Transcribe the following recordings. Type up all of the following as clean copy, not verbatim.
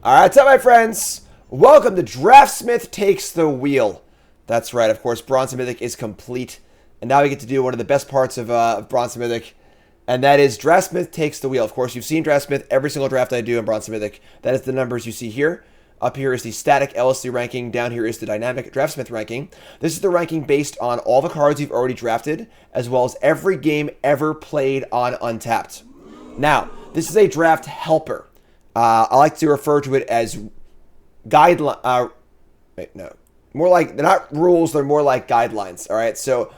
Alright, what's up, my friends? Welcome to Draftsmith Takes the Wheel. That's right, of course, Bronze and Mythic is complete. And now we get to do one of the best parts of Bronze and Mythic. And that is Draftsmith Takes the Wheel. Of course, you've seen Draftsmith every single draft I do in Bronze and Mythic. That is the numbers you see here. Up here is the static LSD ranking. Down here is the dynamic Draftsmith ranking. This is the ranking based on all the cards you've already drafted, as well as every game ever played on Untapped. Now, this is a draft helper. I like to refer to it as guideline. More like, they're not rules, they're more like guidelines. All right, so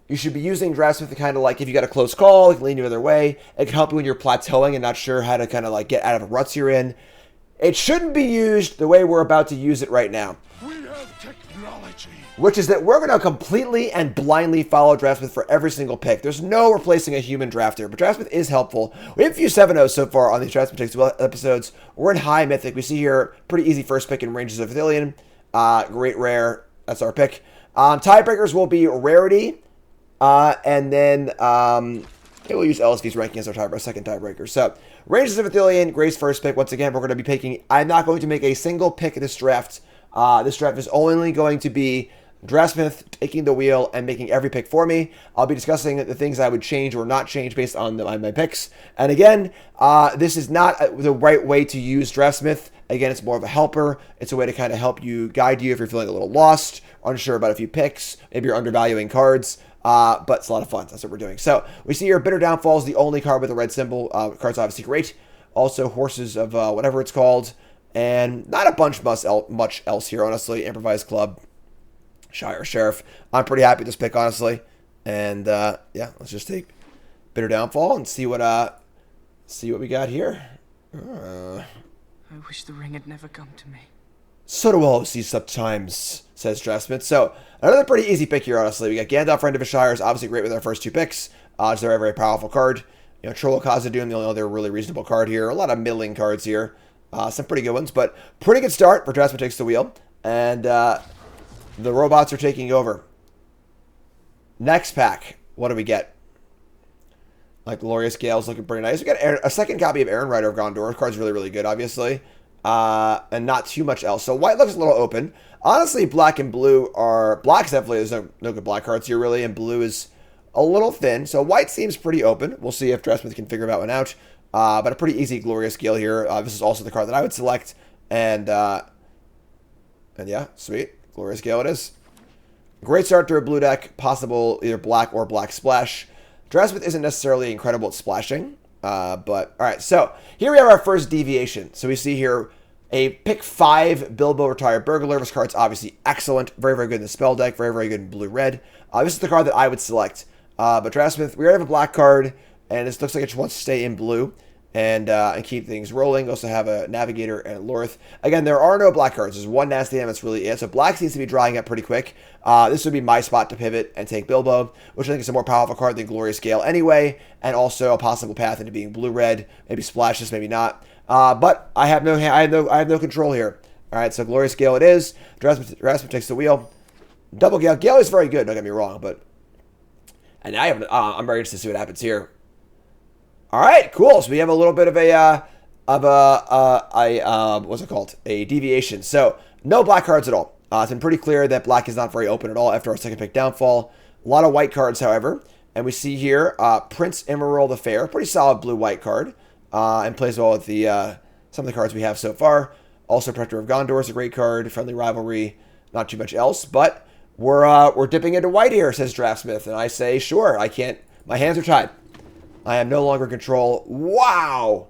you should be using Draftsmith to kind of like, if you got a close call, it can lean you either way. It can help you when you're plateauing and not sure how to kind of like get out of the ruts you're in. It shouldn't be used the way we're about to use it right now. We have technology. Which is that we're going to completely and blindly follow Draftsmith for every single pick. There's no replacing a human drafter, but Draftsmith is helpful. We have a few 7-0s so far on these Draftsmith Takes the Wheel episodes. We're in high Mythic. We see here pretty easy first pick in Ranges of Athelion. Great rare. That's our pick. Tiebreakers will be Rarity. And then we'll use LSV's ranking as our second tiebreaker. So, Ranges of Athelion, Grace first pick. Once again, we're going to be picking. I'm not going to make a single pick in this draft. This draft is only going to be Draftsmith taking the wheel and making every pick for me. I'll be discussing the things I would change or not change based on my picks. And again, this is not the right way to use Draftsmith. Again, it's more of a helper. It's a way to kind of help you, guide you if you're feeling a little lost, unsure about a few picks. Maybe you're undervaluing cards. But it's a lot of fun. That's what we're doing. So we see here Bitter Downfall is the only card with a red symbol. Card's obviously great. Also Horses of whatever it's called. And not a bunch much else here, honestly. Improvised Club, Shire Sheriff. I'm pretty happy with this pick, honestly. And yeah, let's just take Bitter Downfall and see what we got here. I wish the ring had never come to me. So do all of these sometimes, says Draftsmith. So, another pretty easy pick here, honestly. We got Gandalf, Friend of Shire, is obviously great with our first two picks. It's a very, very powerful card. You know, Troll of Khazad-dûm, the only other really reasonable card here. A lot of middling cards here. Some pretty good ones, but pretty good start for Draftsmith Takes the Wheel. And the robots are taking over. Next pack, what do we get? Like Glorious Gale's looking pretty nice. We got a second copy of Aaron Rider of Gondor. The card's really, really good, obviously. And not too much else. So white looks a little open. Honestly, black and blue are... Black's definitely... There's no good black cards here, really. And blue is a little thin. So white seems pretty open. We'll see if Draftsmith can figure that one out. But a pretty easy Glorious Gale here. This is also the card that I would select. And yeah, sweet. Glorious Gale it is. Great start to a blue deck. Possible either black or black splash. Draftsmith isn't necessarily incredible at splashing. But, all right, so here we have our first deviation. So we see here a pick 5 Bilbo Retired Burglar. This card's obviously excellent. Very, very good in the spell deck. Very, very good in blue-red. This is the card that I would select. But Draftsmith, we already have a black card, and this looks like it just wants to stay in blue and keep things rolling. Also have a Navigator and Lorth. Again, there are no black cards. There's one Nasty M, that's really it. So black seems to be drying up pretty quick. This would be my spot to pivot and take Bilbo, which I think is a more powerful card than Glorious Gale anyway, and also a possible path into being blue-red. Maybe splash this, maybe not. But I have no control here. All right, so Glorious Gale it is. Draftsmith takes the wheel. Double Gale. Gale is very good. Don't get me wrong, but and I'm very interested to see what happens here. All right, cool. So we have a little bit of what's it called? A deviation. So no black cards at all. It's been pretty clear that black is not very open at all after our second pick Downfall. A lot of white cards, however. And we see here Prince Emerald the Fair, pretty solid blue-white card, and plays well with the some of the cards we have so far. Also, Protector of Gondor is a great card. Friendly Rivalry, not too much else, but we're dipping into white here, says Draftsmith, and I say sure. I can't. My hands are tied. I am no longer in control. Wow.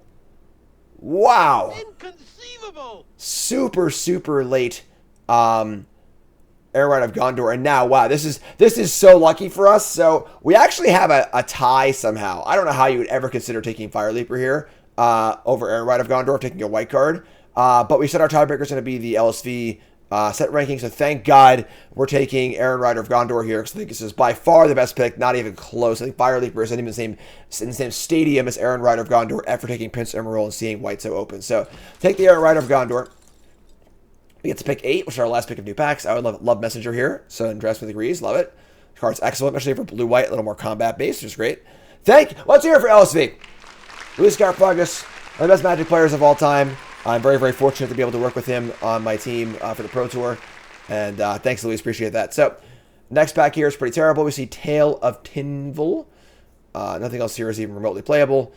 Inconceivable. Super, super late. Air Ride of Gondor, and now, wow, this is so lucky for us. So we actually have a tie somehow. I don't know how you would ever consider taking Fire Leaper here over Air Ride of Gondor, taking a white card. But we said our tiebreaker is going to be the LSV set ranking, so thank God we're taking Aaron Rider of Gondor here, because I think this is by far the best pick, not even close. I think Fire Leaper is not even in the same stadium as Aaron Rider of Gondor after taking Prince Emerald and seeing white so open. So take the Aaron Rider of Gondor. We get to pick 8, which is our last pick of new packs. I would love Messenger here, so Draftsmith agrees, love it. The card's excellent, especially for blue-white, a little more combat-based, which is great. Let's hear it for LSV. Luis Garfagus, one of the best Magic players of all time. I'm very, very fortunate to be able to work with him on my team for the Pro Tour. And thanks, Luis. Appreciate that. So, next pack here is pretty terrible. We see Tale of Tinvil. Nothing else here is even remotely playable.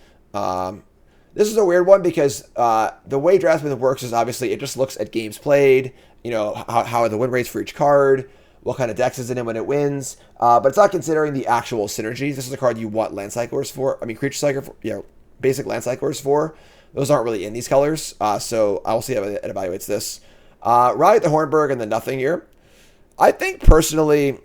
This is a weird one because the way Draftsmith works is obviously it just looks at games played, you know, how are the win rates for each card, what kind of decks is it in when it wins, but it's not considering the actual synergies. This is a card you want land cyclers for. I mean, creature cycler, basic land cyclers for. Those aren't really in these colors, so I'll see how it evaluates this. Rally at the Hornburg and the nothing here. I think personally,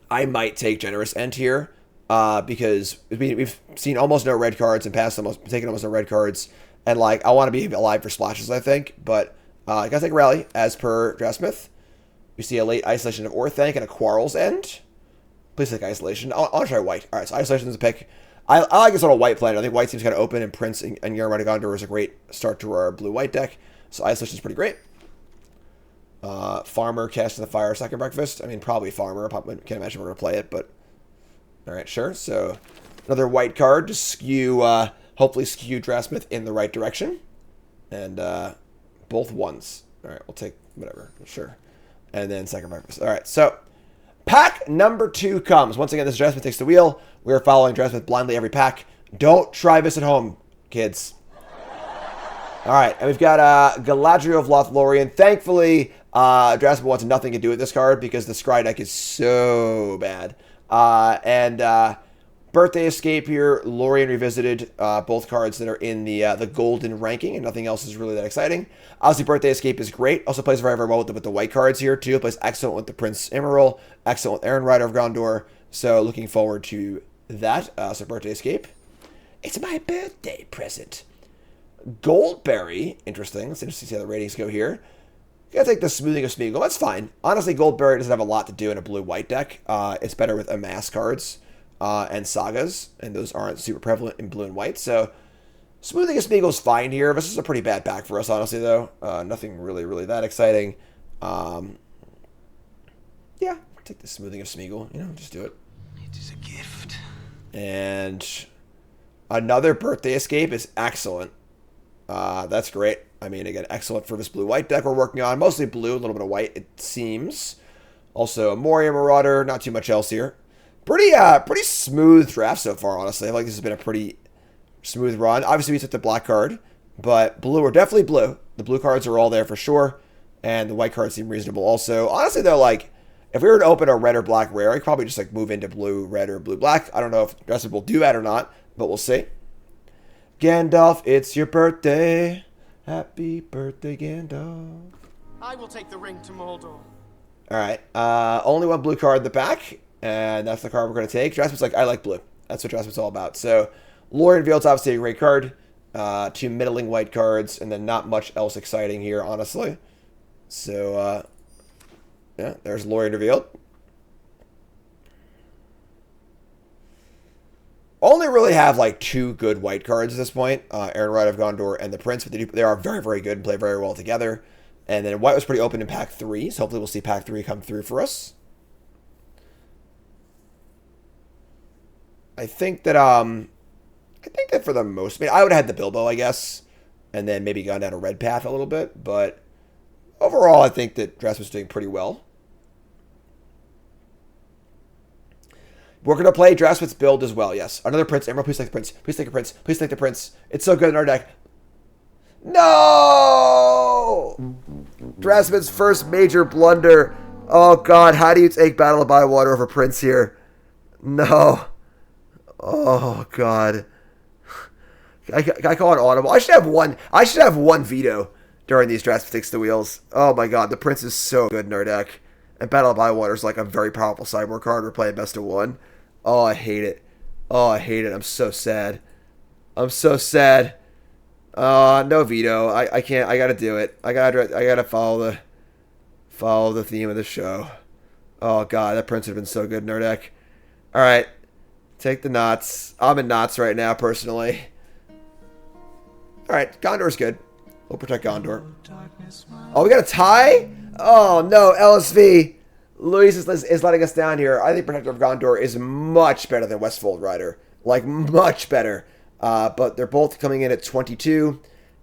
I might take Generous End here. Because we've seen almost no red cards and taken almost no red cards, and like I want to be alive for splashes, I think. But I gotta take Rally as per Draftsmith. We see a late Isolation of Orthanc and a Quarrel's End. Please take Isolation. I'll try white. All right, so Isolation is a pick. I like this little white plan. I think white seems kind of open, and Prince and Yarmada Gondor is a great start to our blue-white deck. So Isolation is pretty great. Farmer casting the Fire Second Breakfast. I mean, probably Farmer. I can't imagine we're gonna play it, but. All right, sure. So another white card to skew, hopefully skew Draftsmith in the right direction. And both ones. All right, we'll take whatever. Sure. And then second breakfast. All right, so pack number 2 comes. Once again, this is Draftsmith Takes the Wheel. We are following Draftsmith blindly every pack. Don't try this at home, kids. All right, and we've got Galadriel of Lothlorien. Thankfully, Draftsmith wants nothing to do with this card because the Scry deck is so bad. Birthday Escape here, Lorien Revisited, both cards that are in the golden ranking, and nothing else is really that exciting. Obviously, Birthday Escape is great. Also plays very, very well with the white cards here, too. It plays excellent with the Prince Emerald, excellent with Aaron Rider of Gondor. So, looking forward to that. So, Birthday Escape. It's my birthday present. Goldberry, interesting. Let's interesting to see how the ratings go here. You gotta take the Smoothing of Smeagol. That's fine. Honestly, Goldberry doesn't have a lot to do in a blue-white deck. It's better with Amass cards and Sagas, and those aren't super prevalent in blue and white. So, Smoothing of Smeagol is fine here. This is a pretty bad pack for us, honestly, though. Nothing really, really that exciting. Yeah, take the Smoothing of Smeagol. You know, just do it. It is a gift. And another Birthday Escape is excellent. That's great. I mean, again, excellent for this blue-white deck we're working on. Mostly blue, a little bit of white, it seems. Also, Moria Marauder, not too much else here. Pretty smooth draft so far, honestly. I feel like this has been a pretty smooth run. Obviously, we took the black card, but blue are definitely blue. The blue cards are all there for sure, and the white cards seem reasonable also. Honestly, though, like, if we were to open a red or black rare, I could probably just, like, move into blue, red, or blue-black. I don't know if Draftsmith will do that or not, but we'll see. Gandalf, it's your birthday. Happy birthday, Gandalf. I will take the ring to Mordor. All right. Only one blue card in the back, and that's the card we're going to take. Draftsmith's like, I like blue. That's what Draftsmith's all about. So, Lorien Veil's obviously a great card. 2 middling white cards, and then not much else exciting here, honestly. So, yeah, there's Lorien Revealed. Only really have like 2 good white cards at this point. Aaron Rider of Gondor and the Prince, but they are very, very good and play very well together. And then white was pretty open in pack 3, so hopefully we'll see pack 3 come through for us. I think that for the most, I mean, I would have had the Bilbo, I guess, and then maybe gone down a red path a little bit, but overall, I think that Draftsmith's doing pretty well. We're going to play Draftsmith's build as well, yes. Another Prince. Emerald, please take the Prince. Please take the Prince. Please take the Prince. It's so good in our deck. No! Draftsmith's first major blunder. Oh, God. How do you take Battle of Bywater over Prince here? No. Oh, God. I call it audible. I should have one veto during these Draftsmith Takes the Wheels. Oh, my God. The Prince is so good in our deck. And Battle of Bywater is like a very powerful sideboard card. We're playing best of 1. Oh, I hate it. Oh, I hate it. I'm so sad. I'm so sad. No veto. I can't. I gotta do it. I gotta follow the theme of the show. Oh God, that Prince would have been so good in our deck. All right, take the knots. I'm in knots right now, personally. All right, Gondor's good. We'll protect Gondor. Oh, we got a tie? Oh no, LSV. Luis is letting us down here. I think Protector of Gondor is much better than Westfold Rider. Like, much better. But they're both coming in at 22.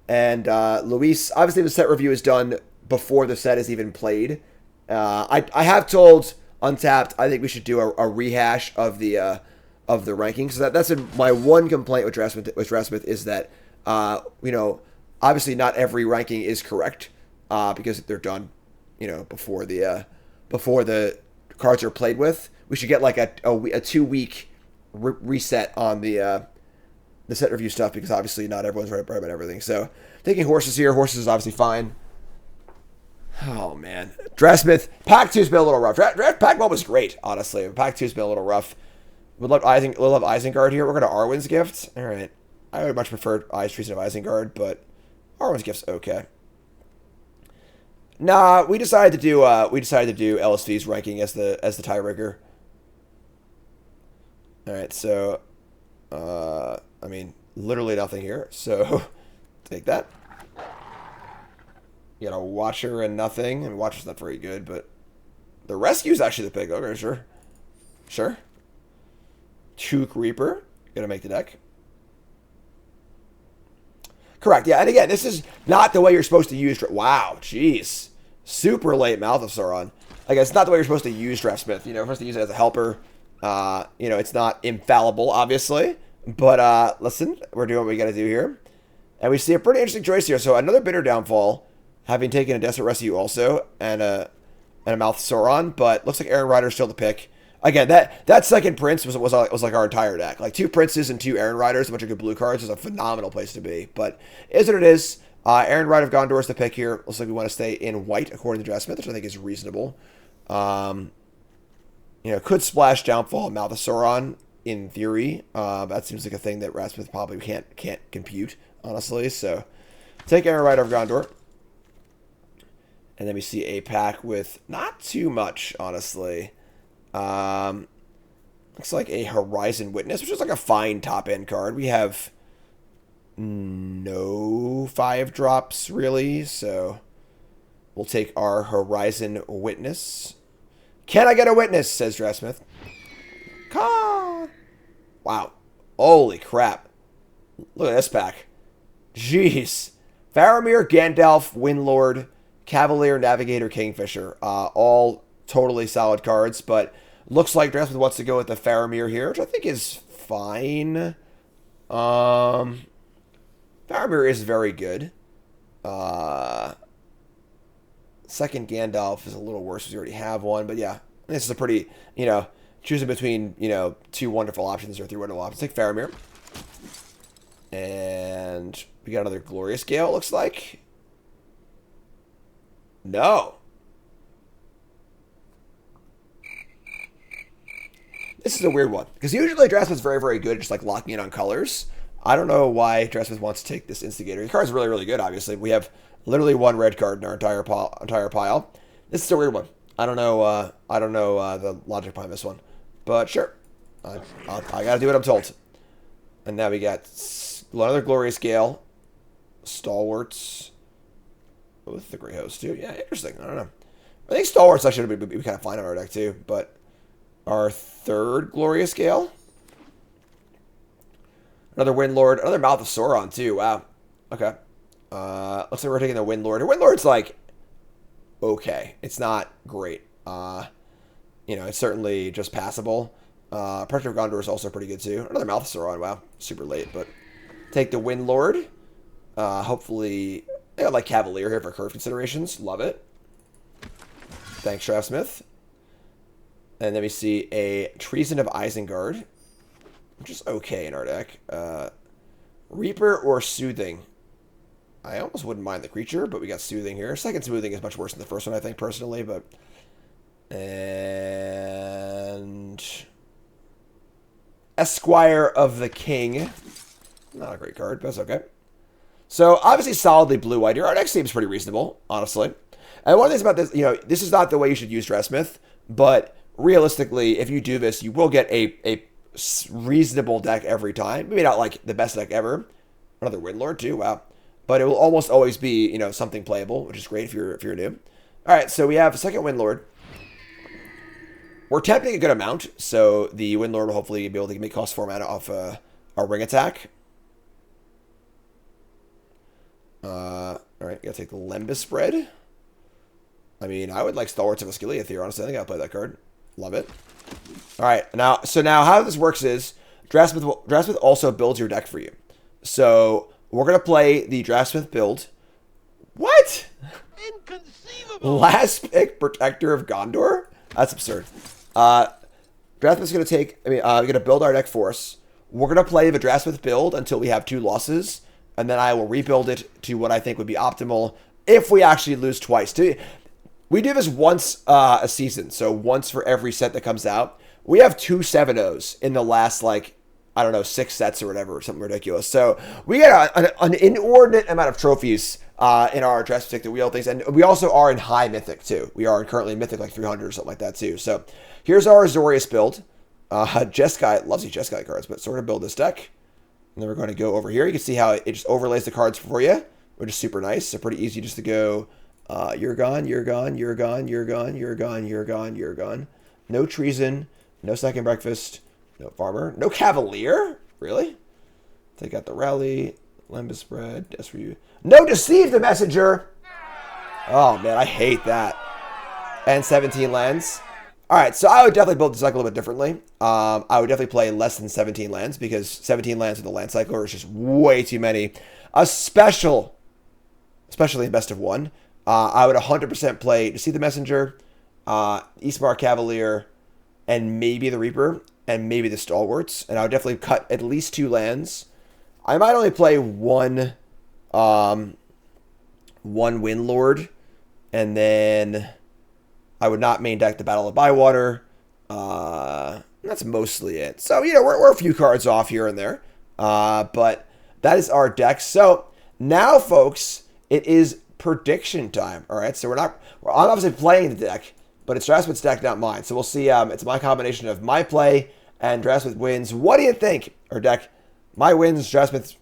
And Luis, obviously the set review is done before the set is even played. I have told Untapped I think we should do a rehash of the rankings. So that's my one complaint with Draftsmith is that obviously not every ranking is correct because they're done before the cards are played with. We should get like a 2-week reset on the set review stuff because obviously not everyone's right about everything. So taking horses here. Horses is obviously fine. Oh, man. Draftsmith. Pack 2's been a little rough. Pack 1 was great, honestly. Pack 2's been a little rough. We'd love Isengard here. We're going to Arwen's Gift. All right. I would much prefer Treason of Isengard, but Arwen's Gift's okay. Nah, we decided to do LSV's ranking as the tiebreaker. All right, so I mean, literally nothing here. So take that. You got a Watcher and nothing. I mean, Watcher's not very good, but the Rescue's actually the pick. Okay, sure. Sure. Chook Reaper. Gonna make the deck. Correct, yeah. And again, this is not the way you're supposed to use... Wow, jeez. Super late Mouth of Sauron. Like, it's not the way you're supposed to use Draftsmith. You're supposed to use it as a helper. It's not infallible, obviously. But, listen, we're doing what we gotta do here. And we see a pretty interesting choice here. So, another Bitter Downfall, having taken a Desperate Rescue also, and a Mouth of Sauron. But looks like Aaron Rider's still the pick. Again, that second Prince was like our entire deck. Like 2 Princes and 2 Aaron Riders, a bunch of good blue cards is a phenomenal place to be. But is what it is. Aaron Rider of Gondor is the pick here. Looks like we want to stay in white according to Draftsmith, which I think is reasonable. Could splash Downfall Mouth of Sauron in theory. That seems like a thing that Draftsmith probably can't compute, honestly. So take Aaron Rider of Gondor. And then we see a pack with not too much, honestly. Looks like a Horizon Witness, which is like a fine top-end card. We have no 5-drops, really, so we'll take our Horizon Witness. Can I get a Witness, says Draftsmith. Wow. Holy crap. Look at this pack. Jeez. Faramir, Gandalf, Windlord, Cavalier, Navigator, Kingfisher. All totally solid cards, but looks like Draftsmith wants to go with the Faramir here, which I think is fine. Faramir is very good. Second Gandalf is a little worse because we already have one, but yeah, this is a pretty, choosing between, 2 wonderful options or 3 wonderful options. Take Faramir. And we got another Glorious Gale, it looks like. No. This is a weird one. Because usually Draftsmith's very, very good at just like locking in on colors. I don't know why Draftsmith wants to take this Instigator. The card's really, really good, obviously. We have literally 1 red card in our entire pile. This is a weird one. I don't know the logic behind this one. But sure. I gotta do what I'm told. And now we got another Glorious Gale. Stalwarts. With the Grey Host, too. Yeah, interesting. I don't know. I think Stalwarts actually would be kind of fine on our deck, too. But our third Glorious Gale. Another Windlord. Another Mouth of Sauron, too. Wow. Okay. Looks like we're taking the Windlord. The Windlord's like, okay. It's not great. It's certainly just passable. Pressure of Gondor is also pretty good, too. Another Mouth of Sauron. Wow. Super late, but take the Windlord. Hopefully... I got like Cavalier here for curve considerations. Love it. Thanks, Draftsmith. And then we see a Treason of Isengard, which is okay in our deck. Reaper or Soothing. I almost wouldn't mind the creature, but we got Soothing here. Second Smoothing is much worse than the first one, I think, personally. But and Esquire of the King. Not a great card, but that's okay. So, obviously, solidly blue-white here. Our deck seems pretty reasonable, honestly. And one of the things about this, this is not the way you should use Draftsmith, but realistically, if you do this, you will get a reasonable deck every time. Maybe not, like, the best deck ever. Another Windlord, too, wow. But it will almost always be, something playable, which is great if you're new. All right, so we have a second Windlord. We're tempting a good amount, so the Windlord will hopefully be able to make cost 4 mana off our Ring Attack. Alright, gotta take the Lembas spread. I mean, I would like Stalwarts of Asclepius here, honestly. I think I'll play that card. Love it. Alright, now how this works is Draftsmith also builds your deck for you. So we're gonna play the Draftsmith build. What? Inconceivable. Last pick, Protector of Gondor? That's absurd. Draftsmith's gonna take, gonna build our deck for us. We're gonna play the Draftsmith build until we have 2 losses, and then I will rebuild it to what I think would be optimal if we actually lose twice. We do this once a season, so once for every set that comes out. We have 2 7-0s in the last, like, I don't know, 6 sets or whatever, something ridiculous. So we get an inordinate amount of trophies in our Draftsmith Take the Wheel things, and we also are in high Mythic too. We are currently in Mythic like 300 or something like that too. So here's our Azorius build. Jeskai loves these Jeskai cards, but so we're going to build this deck. And then we're going to go over here. You can see how it just overlays the cards for you, which is super nice. So pretty easy just to go, you're gone, you're gone, you're gone, you're gone, you're gone, you're gone, you're gone. No treason, no second breakfast, no farmer, no cavalier. Really? Take out the rally, Lembas spread, that's for you. No deceive the messenger. Oh man, I hate that. And 17 lands. All right, so I would definitely build this deck a little bit differently. I would definitely play less than 17 lands because 17 lands with the land cycle is just way too many. Especially in best of 1. I would 100% play Deceive the Messenger, Eastmar Cavalier, and maybe the Reaper, and maybe the Stalwarts. And I would definitely cut at least 2 lands. I might only play one Windlord, and then I would not main deck the Battle of Bywater. That's mostly it. So, we're a few cards off here and there. But that is our deck. So, now, folks, it is prediction time. All right, so I'm obviously playing the deck, but it's Draftsmith's deck, not mine. So, we'll see. It's my combination of my play and Draftsmith wins. What do you think? Or deck, my wins, Draftsmith's...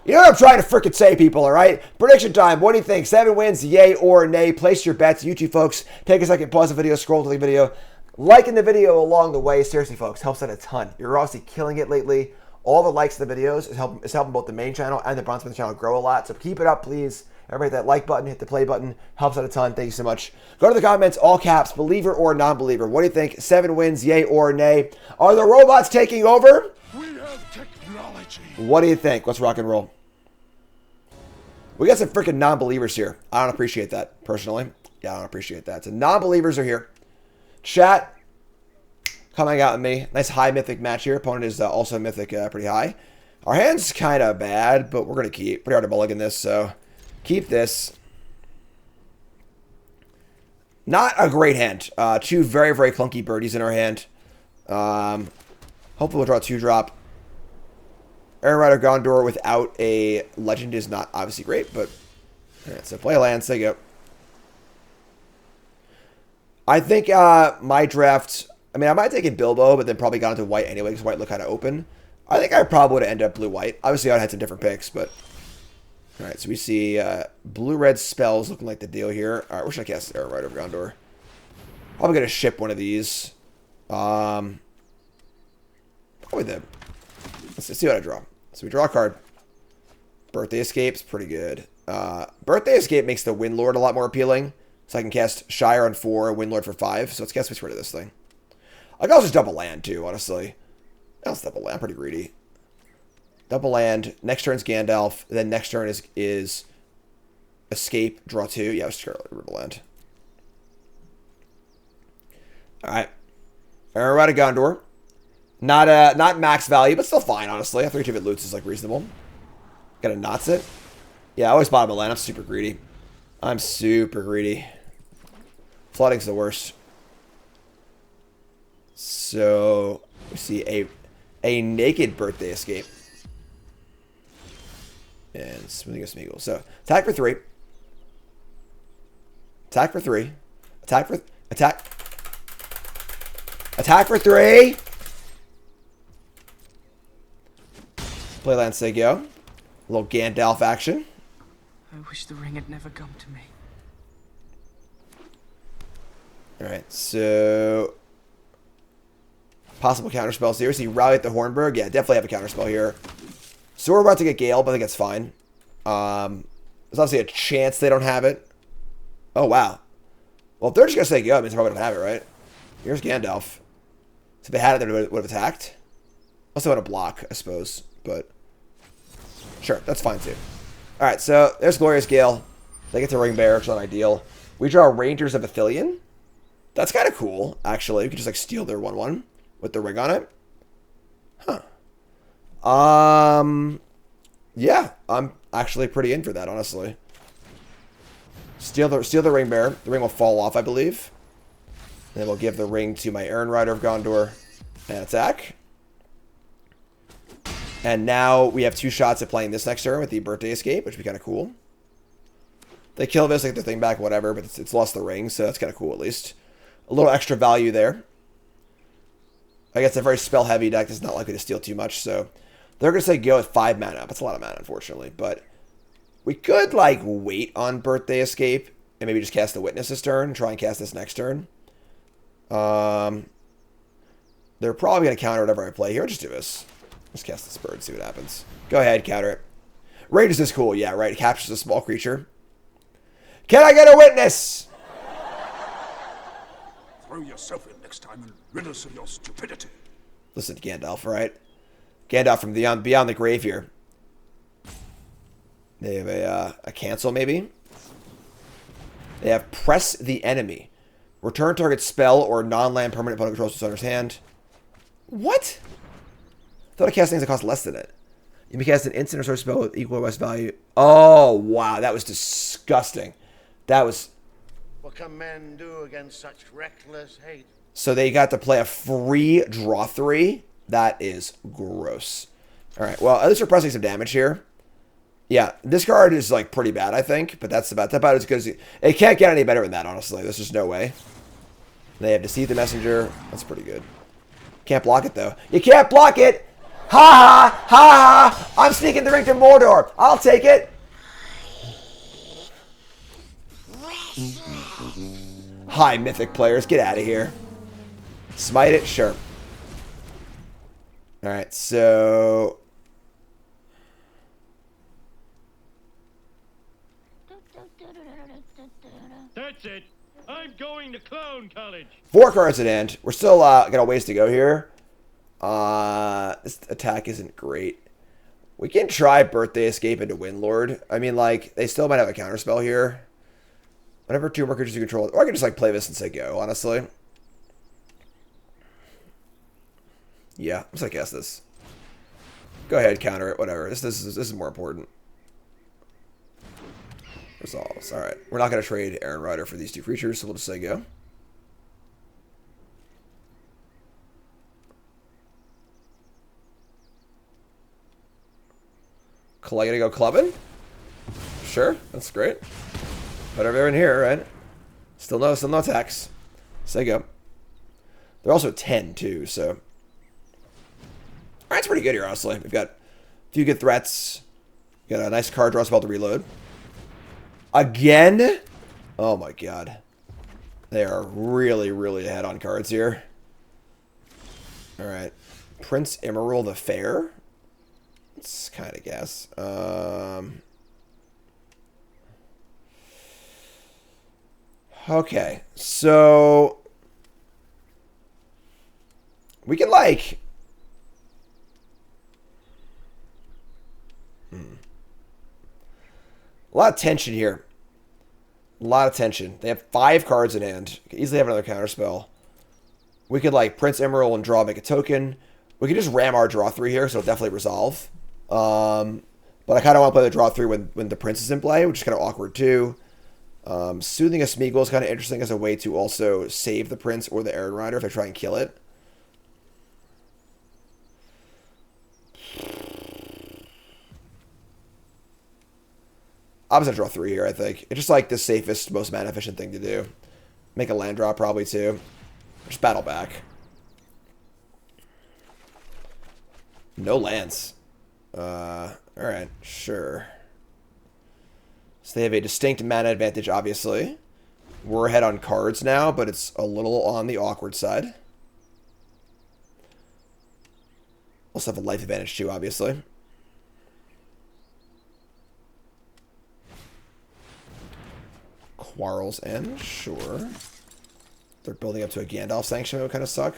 You know what I'm trying to frickin' say, people, all right? Prediction time. What do you think? 7 wins, yay or nay? Place your bets. You two folks, take a second, pause the video, scroll to the video. Liking the video along the way. Seriously, folks, helps out a ton. You're obviously killing it lately. All the likes of the videos is helping both the main channel and the Draftsmith channel grow a lot. So keep it up, please. Everybody hit that like button, hit the play button. Helps out a ton. Thank you so much. Go to the comments, all caps, believer or non-believer. What do you think? 7 wins, yay or nay? Are the robots taking over? We have technology. What do you think? Let's rock and roll. We got some freaking non-believers here. I don't appreciate that, personally. Yeah, I don't appreciate that. So non-believers are here. Chat, coming out with me. Nice high Mythic match here. Opponent is also Mythic pretty high. Our hand's kind of bad, but we're going to keep. Pretty hard to mulligan this, so keep this. Not a great hand. 2 very, very clunky birdies in our hand. Hopefully we'll draw a 2-drop. Iron Rider Gondor without a legend is not obviously great, but alright, so play a land, there you go. I think my draft, I mean, I might have taken Bilbo, but then probably got into white anyway, because white looked kind of open. I think I probably would have ended up blue-white. Obviously, I would have had some different picks, but... Alright, so we see blue-red spells looking like the deal here. Alright, where should I cast Iron Rider Gondor? Probably going to ship one of these. Probably the... Let's see what I draw. So we draw a card. Birthday Escape's pretty good. Birthday Escape makes the Windlord a lot more appealing. So I can cast Shire on 4, Windlord for 5. So let's cast switch rid of this thing. I can also just double land too, honestly. I'll double land. I'm pretty greedy. Double land. Next turn's Gandalf. Then next turn is Escape. Draw 2. Yeah, let's just double land. Alright. Iron Rider Gondor. Not max value, but still fine, honestly. I think if it loots is like reasonable. Gotta knots it. Yeah, I always bottom of land. I'm super greedy. I'm super greedy. Flooding's the worst. So we see a naked Birthday Escape. And Smoothing of Smeagol. So attack for 3. Attack for 3. Attack for Attack for 3. Play land Segio. A little Gandalf action. I wish the ring had never come to me. Alright, so... Possible counterspells here. See, Rally at the Hornburg. Yeah, definitely have a counterspell here. So we're about to get Gale, but I think it's fine. There's obviously a chance they don't have it. Oh, wow. Well, if they're just going to say go, it means they probably don't have it, right? Here's Gandalf. So if they had it, they would have attacked. Also want to block, I suppose. But sure, that's fine too. Alright, so there's Glorious Gale. They get to Ring Bearer, which is not ideal. We draw Rangers of Athelion. That's kind of cool, actually. We could just like steal their 1/1 with the ring on it. Huh. Yeah, I'm actually pretty in for that, honestly. Steal the Ring Bearer. The ring will fall off, I believe. And then we'll give the ring to my Aaron Rider of Gondor and attack. And now we have 2 shots at playing this next turn with the Birthday Escape, which would be kind of cool. They kill this, they get their thing back, whatever, but it's lost the ring, so that's kind of cool at least. A little extra value there. I guess a very spell-heavy deck is not likely to steal too much, so they're going to say go with 5 mana. That's a lot of mana, unfortunately, but we could, like, wait on Birthday Escape and maybe just cast the Witness this turn and try and cast this next turn. They're probably going to counter whatever I play here. Just do this. Just cast this bird, see what happens. Go ahead, counter it. Rangers is cool, yeah, right. It captures a small creature. Can I get a witness? Throw yourself in next time and rid us of your stupidity. Listen to Gandalf, right? Gandalf from beyond the grave here. They have a cancel, maybe. They have press the enemy. Return target spell or non-land permanent opponent controls to owner's hand. What? I thought I cast things that cost less than it. You may cast an instant or sorcery spell with equal or less value. Oh, wow. That was disgusting. That was... What can men do against such reckless hate? So they got to play a free draw 3. That is gross. All right. Well, at least we're pressing some damage here. Yeah, this card is like pretty bad, I think, but that's about as good as it can't get any better than that, honestly. There's just no way. They have Deceive the Messenger. That's pretty good. Can't block it, though. You can't block it! Ha ha! Ha ha! I'm sneaking the ring to Mordor. I'll take it. Hi, Mythic players. Get out of here. Smite it? Sure. Alright, so... That's it. I'm going to clown college. 4 cards in hand. We're still got a ways to go here. This attack isn't great. We can try Birthday Escape into Windlord. I mean, like, they still might have a counterspell here. Whatever 2 more creatures you control. Or I can just, like, play this and say go, honestly. Yeah, I'm just gonna guess this. Go ahead, counter it, whatever. This is more important. Resolves. Alright. We're not gonna trade Aaron Rider for these 2 creatures, so we'll just say go. I gotta go clubbing? Sure, that's great. Whatever they're in here, right? Still no attacks. Say go. They're also 10 too, so. Alright, it's pretty good here, honestly. We've got a few good threats. Got a nice card draw spell to reload. Again? Oh my god. They are really, really ahead on cards here. Alright. Prince Emerald the Fair? It's kind of guess. Okay, so we can like a lot of tension here. A lot of tension. They have 5 cards in hand. Could easily have another counterspell. We could like Prince Emerald and draw, make a token. We could just ram our draw 3 here, so it'll definitely resolve. But I kind of want to play the draw 3 when the Prince is in play, which is kind of awkward too. Soothing a Smeagol is kind of interesting as a way to also save the Prince or the Aaron Rider if I try and kill it. I'm just going to draw 3 here, I think. It's just like the safest, most mana efficient thing to do. Make a land drop probably too. Just battle back. No lands. Alright, sure. So they have a distinct mana advantage, obviously. We're ahead on cards now, but it's a little on the awkward side. Also have a life advantage too, obviously. Quarrel's End, sure. They're building up to a Gandalf Sanction, it would kind of suck.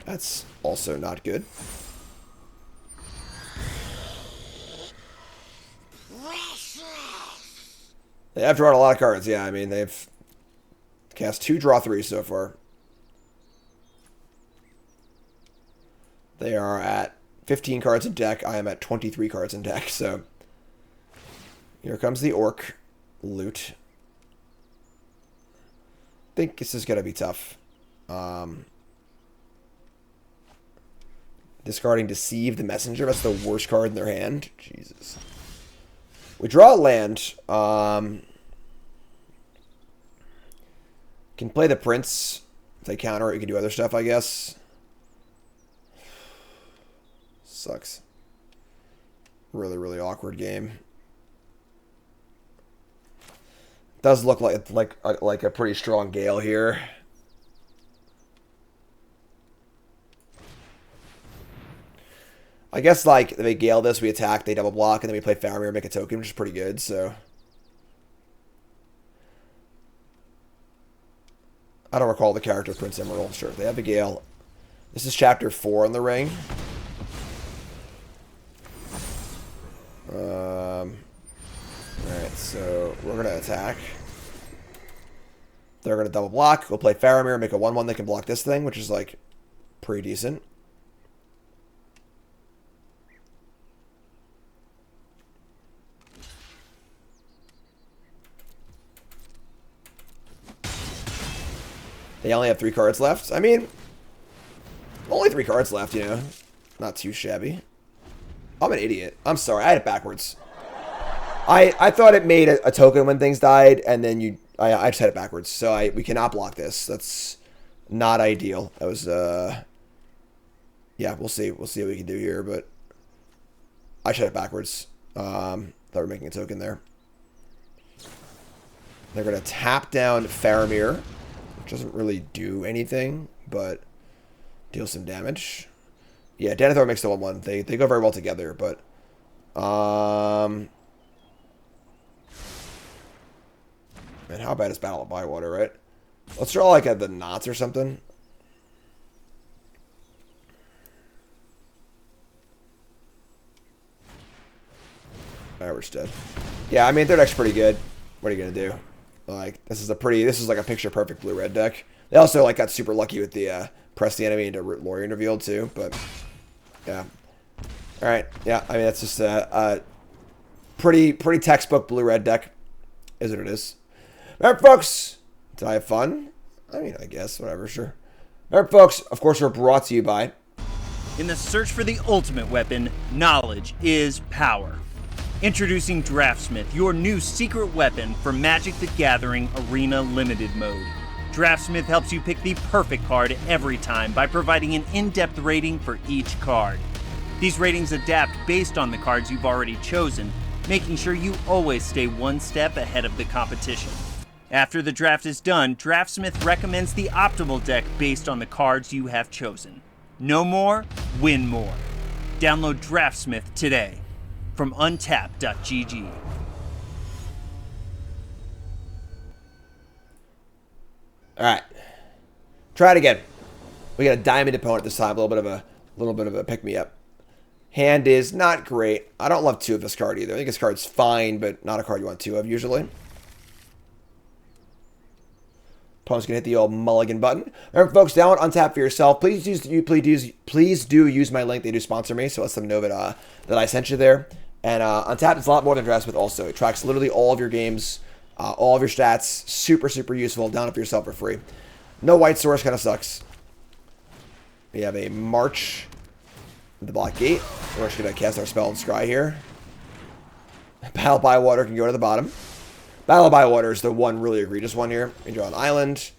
That's also not good. They have drawn a lot of cards, yeah, I mean, they've cast 2, draw 3 so far. They are at 15 cards in deck. I am at 23 cards in deck, so here comes the Orc loot. I think this is going to be tough. Discarding Deceive the Messenger. That's the worst card in their hand. Jesus. We draw a land. Can play the Prince. If they counter it, you can do other stuff, I guess. Sucks. Really, really awkward game. Does look like a pretty strong Gale here. I guess, like, if they Gale this, we attack, they double block, and then we play Faramir, make a token, which is pretty good, so. I don't recall the character of Prince Emerald. Sure, they have the Gale. This is chapter 4 in the ring. Alright, so we're going to attack. They're going to double block. We'll play Faramir, make a 1-1 that can block this thing, which is, like, pretty decent. They only have 3 cards left. I mean, only 3 cards left, you know. Not too shabby. I'm an idiot. I'm sorry. I had it backwards. I thought it made a token when things died, and then I just had it backwards. So we cannot block this. That's not ideal. That was yeah, we'll see. We'll see what we can do here, but I just had it backwards. Thought we were making a token there. They're gonna tap down Faramir. Doesn't really do anything, but deals some damage. Yeah, Denethor makes the 1-1. They go very well together, but man, how bad is Battle of Bywater, right? Let's draw like the knots or something. Alright, we're just dead. Yeah, I mean their deck's pretty good. What are you gonna do? Like, this is like a picture perfect blue-red deck. They also like got super lucky with the press the enemy into Lorien revealed too, but yeah. Alright, yeah, I mean that's just a pretty textbook blue-red deck is what it is. Alright folks, did I have fun? I mean, I guess, whatever, sure. Alright folks, of course we're brought to you by... In the search for the ultimate weapon, knowledge is power. Introducing Draftsmith, your new secret weapon for Magic the Gathering Arena Limited Mode. Draftsmith helps you pick the perfect card every time by providing an in-depth rating for each card. These ratings adapt based on the cards you've already chosen, making sure you always stay one step ahead of the competition. After the draft is done, Draftsmith recommends the optimal deck based on the cards you have chosen. No more, win more. Download Draftsmith today from untapped.gg. Alright. Try it again. We got a diamond opponent this time, a little bit of a pick-me-up. Hand is not great. I don't love 2 of this card either. I think this card's fine, but not a card you want 2 of usually. Opponent's gonna hit the old mulligan button. Alright, folks, download Untapped for yourself. Please do use my link. They do sponsor me, so let them know that I sent you there. And Untapped is a lot more than Draftsmith also. It tracks literally all of your games, all of your stats. Super, super useful. Download it for yourself for free. No white source, kind of sucks. We have a March at the block gate. We're just going to cast our spell and scry here. Battle by Water can go to the bottom. Battle by Water is the one really egregious one here. You draw an island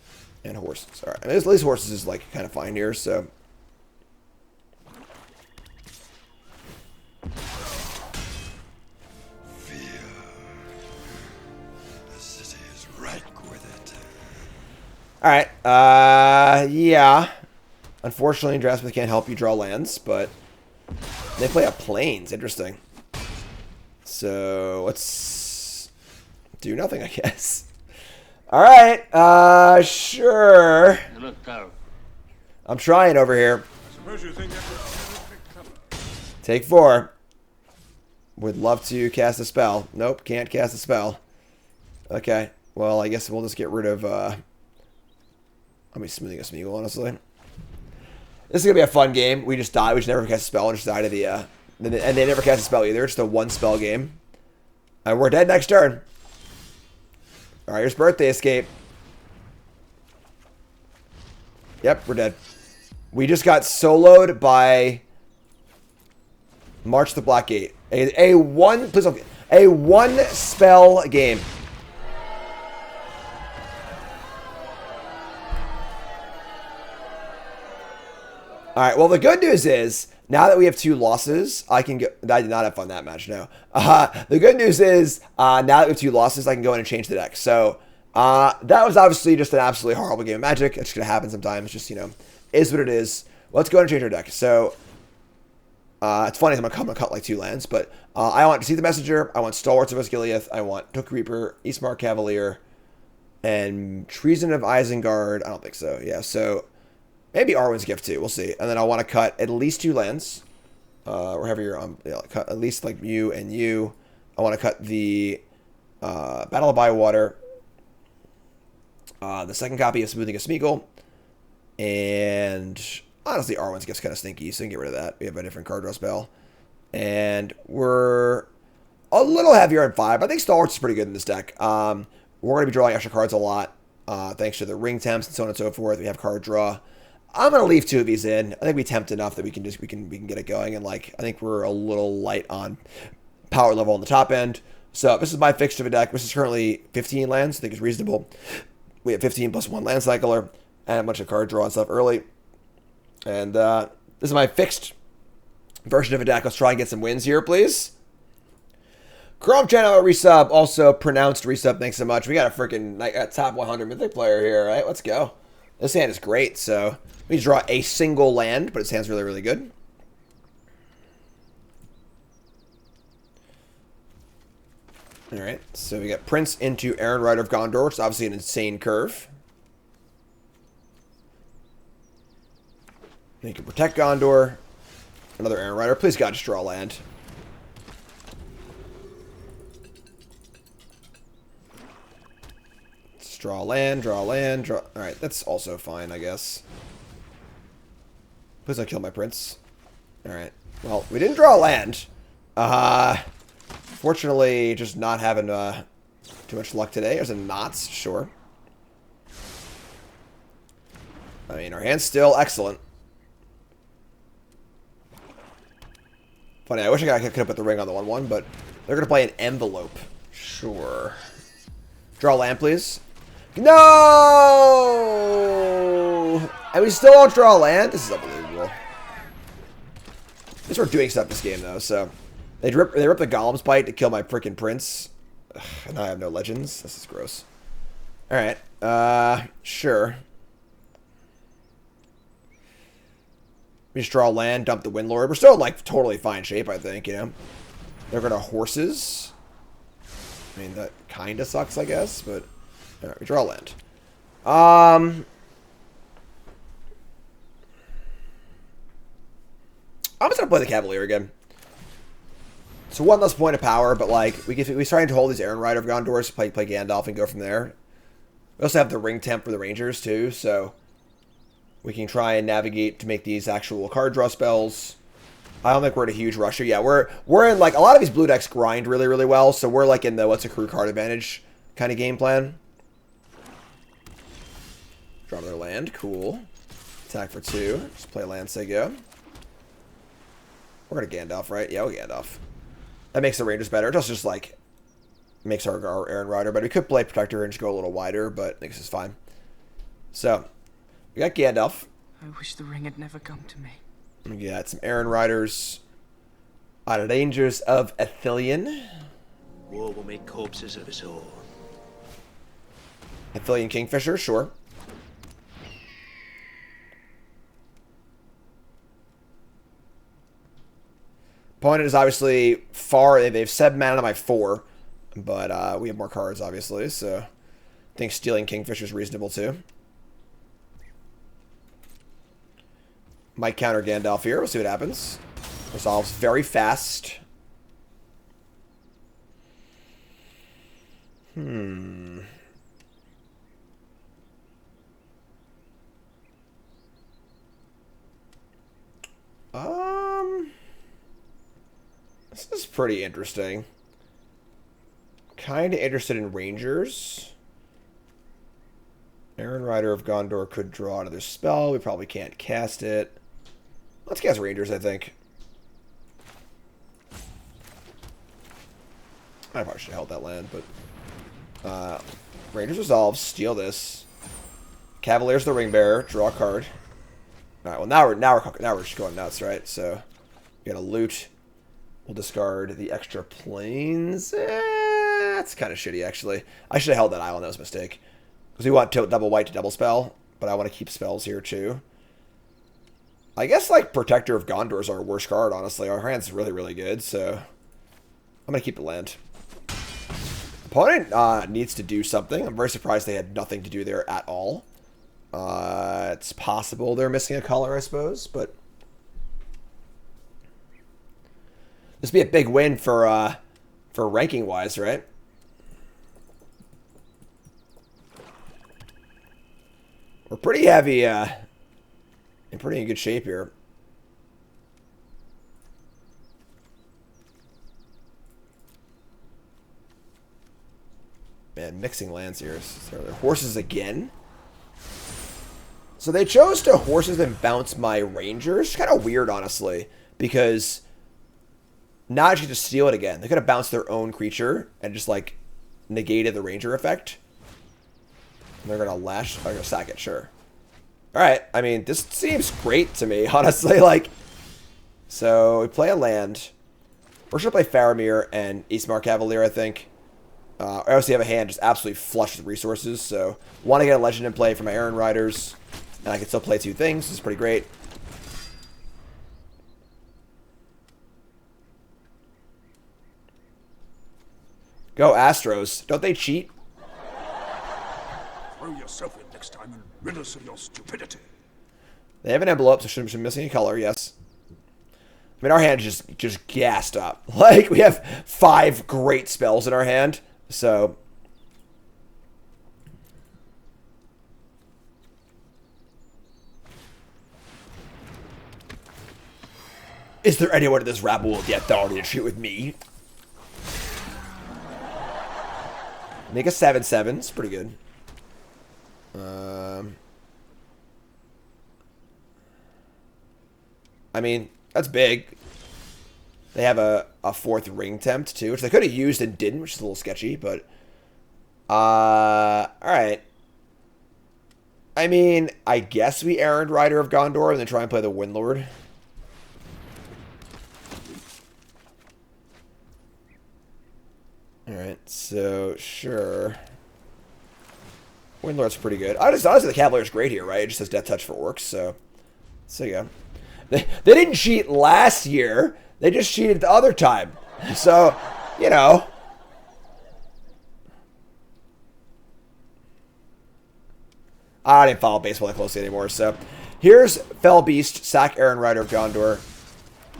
and horses. All right, at least horses is like kind of fine here, so... Alright, yeah. Unfortunately, Draftsmith can't help you draw lands, but they play a Plains. Interesting. So let's do nothing, I guess. All right. Sure. I'm trying over here. Suppose you think that would Take 4. Would love to cast a spell. Nope, can't cast a spell. Okay. Well, I guess we'll just get rid of... I'll be smoothing a Smeagol, honestly. This is going to be a fun game. We just die. We just never cast a spell and just die to the... and they never cast a spell either. It's just a 1-spell game. And we're dead next turn. Alright, here's Birthday Escape. Yep, we're dead. We just got soloed by March the Black Gate. A 1-spell game. Alright, well the good news is, now that we have 2 losses, I can go... I did not have fun that match, no. The good news is, now that we have 2 losses, I can go in and change the deck. So, that was obviously just an absolutely horrible game of Magic. It's going to happen sometimes. Just, you know, is what it is. Let's go and change our deck. So, it's funny, I'm going to cut like 2 lands, but I want to see the Messenger, I want Stalwarts of Osgiliath, I want Took Reaper, Eastmark Cavalier, and Treason of Isengard. I don't think so. Yeah, so maybe Arwen's Gift too. We'll see. And then I want to cut at least 2 lands. Or heavier, cut at least like you and you. I want to cut the Battle of Bywater, the second copy of Smoothing a Smeagol, and honestly, Arwen's Gift's kind of stinky, so you can get rid of that. We have a different card draw spell. And we're a little heavier on 5. I think Stalwarts is pretty good in this deck. We're going to be drawing extra cards a lot, thanks to the ring temps and so on and so forth. We have card draw. I'm going to leave 2 of these in. I think we tempt enough that we can get it going. And like, I think we're a little light on power level on the top end. So this is my fixture of a deck. This is currently 15 lands. I think it's reasonable. We have 15 plus 1 land cycler and a bunch of card draw and stuff early. And this is my fixed version of a deck. Let's try and get some wins here, please. Chrome Channel resub, also pronounced resub. Thanks so much. We got a freaking top 100 Mythic player here, right? Let's go. This hand is great, so we draw a single land, but his hand's really, really good. All right, so we got Prince into Aaron Rider of Gondor, which is obviously an insane curve. And you can protect Gondor. Another Aaron Rider. Please, God, just draw a land. Let's draw a land, draw a land, draw... Alright, that's also fine, I guess. Please don't kill my Prince. Alright. Well, we didn't draw a land. Fortunately, just not having too much luck today. There's a knots, sure. I mean, our hand's still excellent. Funny, I wish I could have put the ring on the 1/1, but they're going to play an envelope. Sure. Draw land, please. No! And we still don't draw land? This is unbelievable. At least we're doing stuff this game, though, so... They rip the Golem's Bite to kill my freaking Prince. Ugh, and I have no legends. This is gross. Alright. Sure. We just draw land, dump the Windlord. We're still in, like, totally fine shape, I think, you know. They're going to horses. I mean, that kind of sucks, I guess, but... Alright, we draw land. I'm just going to play the Cavalier again. So 1 less point of power, but like we trying to hold these Aaron Rider of Gondor, so play Gandalf and go from there. We also have the ring temp for the Rangers too, so we can try and navigate to make these actual card draw spells. I don't think we're in a huge rush here. Yeah, we're in like a lot of these blue decks grind really, really well, so we're like in the what's accrue card advantage kind of game plan. Draw another land, cool. Attack for 2. Just play land, say go. We're gonna Gandalf, right? Yeah, we'll Gandalf. That makes the Rangers better. It just like makes our Aaron Rider better. We could play Protector and just go a little wider, but I think this is fine. So we got Gandalf. I wish the ring had never come to me. We got some Aaron Riders. Rangers of Athelion. War will make corpses of us all. Athelion Kingfisher, sure. Opponent is obviously far. They have 7 mana to my 4, but we have more cards, obviously. So I think stealing Kingfisher is reasonable too. Might counter Gandalf here. We'll see what happens. Resolves very fast. This is pretty interesting. Kind of interested in Rangers. Aaron Rider of Gondor could draw another spell. We probably can't cast it. Let's cast Rangers, I think. I probably should have held that land, but... Rangers resolves. Steal this. Cavaliers the Ring Bearer. Draw a card. Alright, well now we're just going nuts, right? So, we gotta loot. We'll discard the extra planes. That's kind of shitty, actually. I should have held that island. That was a mistake. Because we want double white to double spell, but I want to keep spells here, too. I guess, like, Protector of Gondor is our worst card, honestly. Our hand's really, really good, so... I'm going to keep the land. Opponent needs to do something. I'm very surprised they had nothing to do there at all. It's possible they're missing a color, I suppose, but... This would be a big win for ranking-wise, right? We're pretty heavy, in pretty good shape here. Man, mixing lands here. So they're horses again. So they chose to horses and bounce my Rangers. Kind of weird, honestly, because now I should just steal it again. They could have bounced their own creature and just, like, negated the Ranger effect. And they're going to lash. I'm going to sack it, sure. Alright, I mean, this seems great to me, honestly. Like, so we play a land. We're going to play Faramir and Eastmark Cavalier, I think. I obviously have a hand just absolutely flush with resources, so want to get a legend in play for my Aaron Riders. And I can still play 2 things. This is pretty great. Go Astros. Don't they cheat? Throw yourself in next time and rid us of your stupidity. They have an envelope, so shouldn't be missing a color, yes. I mean, our hand is just gassed up. Like, we have 5 great spells in our hand, so... Is there anyone in this rabble with the authority to treat with me? Make a 7/7. It's pretty good. I mean, that's big. They have a 4th ring tempt, too, which they could have used and didn't, which is a little sketchy, but... Alright. I mean, I guess we Errand Rider of Gondor and then try and play the Windlord. Alright, so, sure. Windlord's pretty good. Honestly, the Cavalier's great here, right? It just has Death Touch for orcs, so... So, yeah. They didn't cheat last year. They just cheated the other time. So, you know. I don't even follow baseball that closely anymore, so... Here's Fell Beast, sack Aaron Rider of Gondor.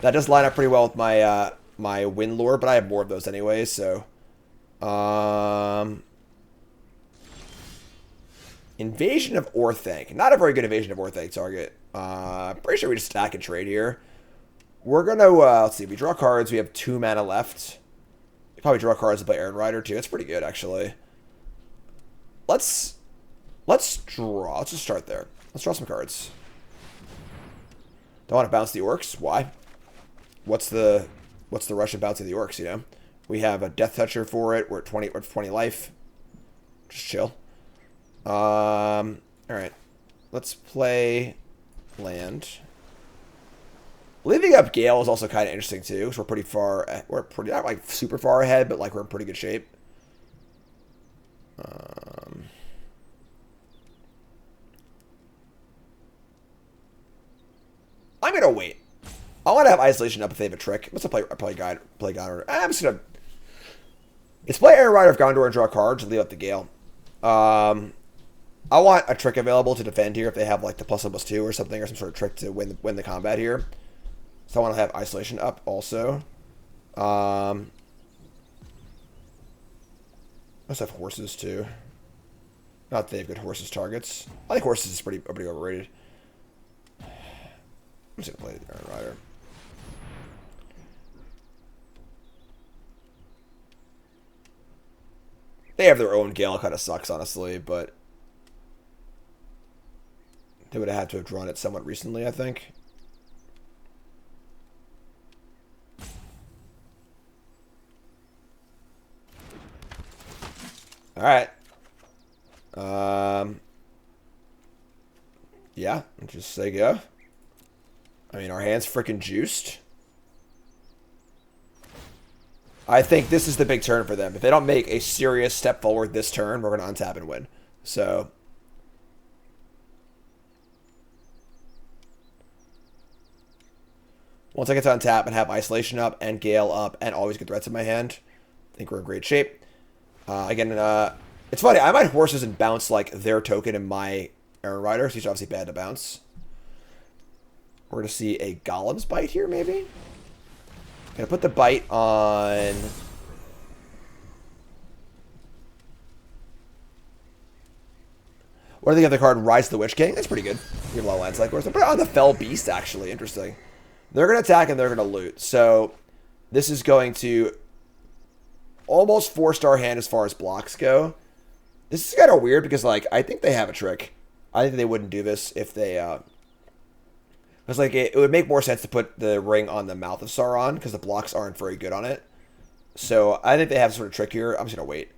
That does line up pretty well with my, my Windlord, but I have more of those anyway, so... Invasion of Orthanc. Not a very good Invasion of Orthanc target. Pretty sure we just stack and trade here. We're gonna, let's see, we draw cards. We have 2 mana left. We probably draw cards to play Aaron Rider too. That's pretty good, actually. Let's draw. Let's just start there. Let's draw some cards. Don't want to bounce the orcs. Why? What's the rush of bouncing the orcs, you know? We have a Death Toucher for it. We're at 20 life. Just chill. Alright. Let's play land. Leaving up Gale is also kind of interesting too, because we're pretty far, we're pretty, not like super far ahead, but like we're in pretty good shape. I'm gonna wait. I want to have isolation up if they have a trick. Let's play Gondor. I'm just gonna. Let's play Aaron Rider of Gondor and draw cards and leave up the Gale. I want a trick available to defend here if they have like the +1/+2 or something, or some sort of trick to win the combat here. So I want to have isolation up also. Let's have horses too. Not that they have good horses targets. I think horses is pretty overrated. I'm just gonna play Aaron Rider. They have their own Gale, kind of sucks, honestly, but they would have had to have drawn it somewhat recently, I think. All right. Yeah, just say go. I mean, our hand's freaking juiced. I think this is the big turn for them. If they don't make a serious step forward this turn, we're going to untap and win. So, once I get to untap and have isolation up and Gale up and always get threats in my hand, I think we're in great shape. Again, it's funny. I might horses and bounce like their token in my Aaron Rider. So he's obviously bad to bounce. We're going to see a Golem's Bite here, maybe. Gonna put the bite on. What do they have the card? Rise the Witch King. That's pretty good. You have a lot of lands like horse. Put it on the Fell Beast. Actually, interesting. They're gonna attack and they're gonna loot. So this is going to almost 4-star hand as far as blocks go. This is kind of weird because like I think they have a trick. I think they wouldn't do this if they. Because like it would make more sense to put the ring on the Mouth of Sauron because the blocks aren't very good on it. So I think they have sort of trick here. I'm just gonna wait.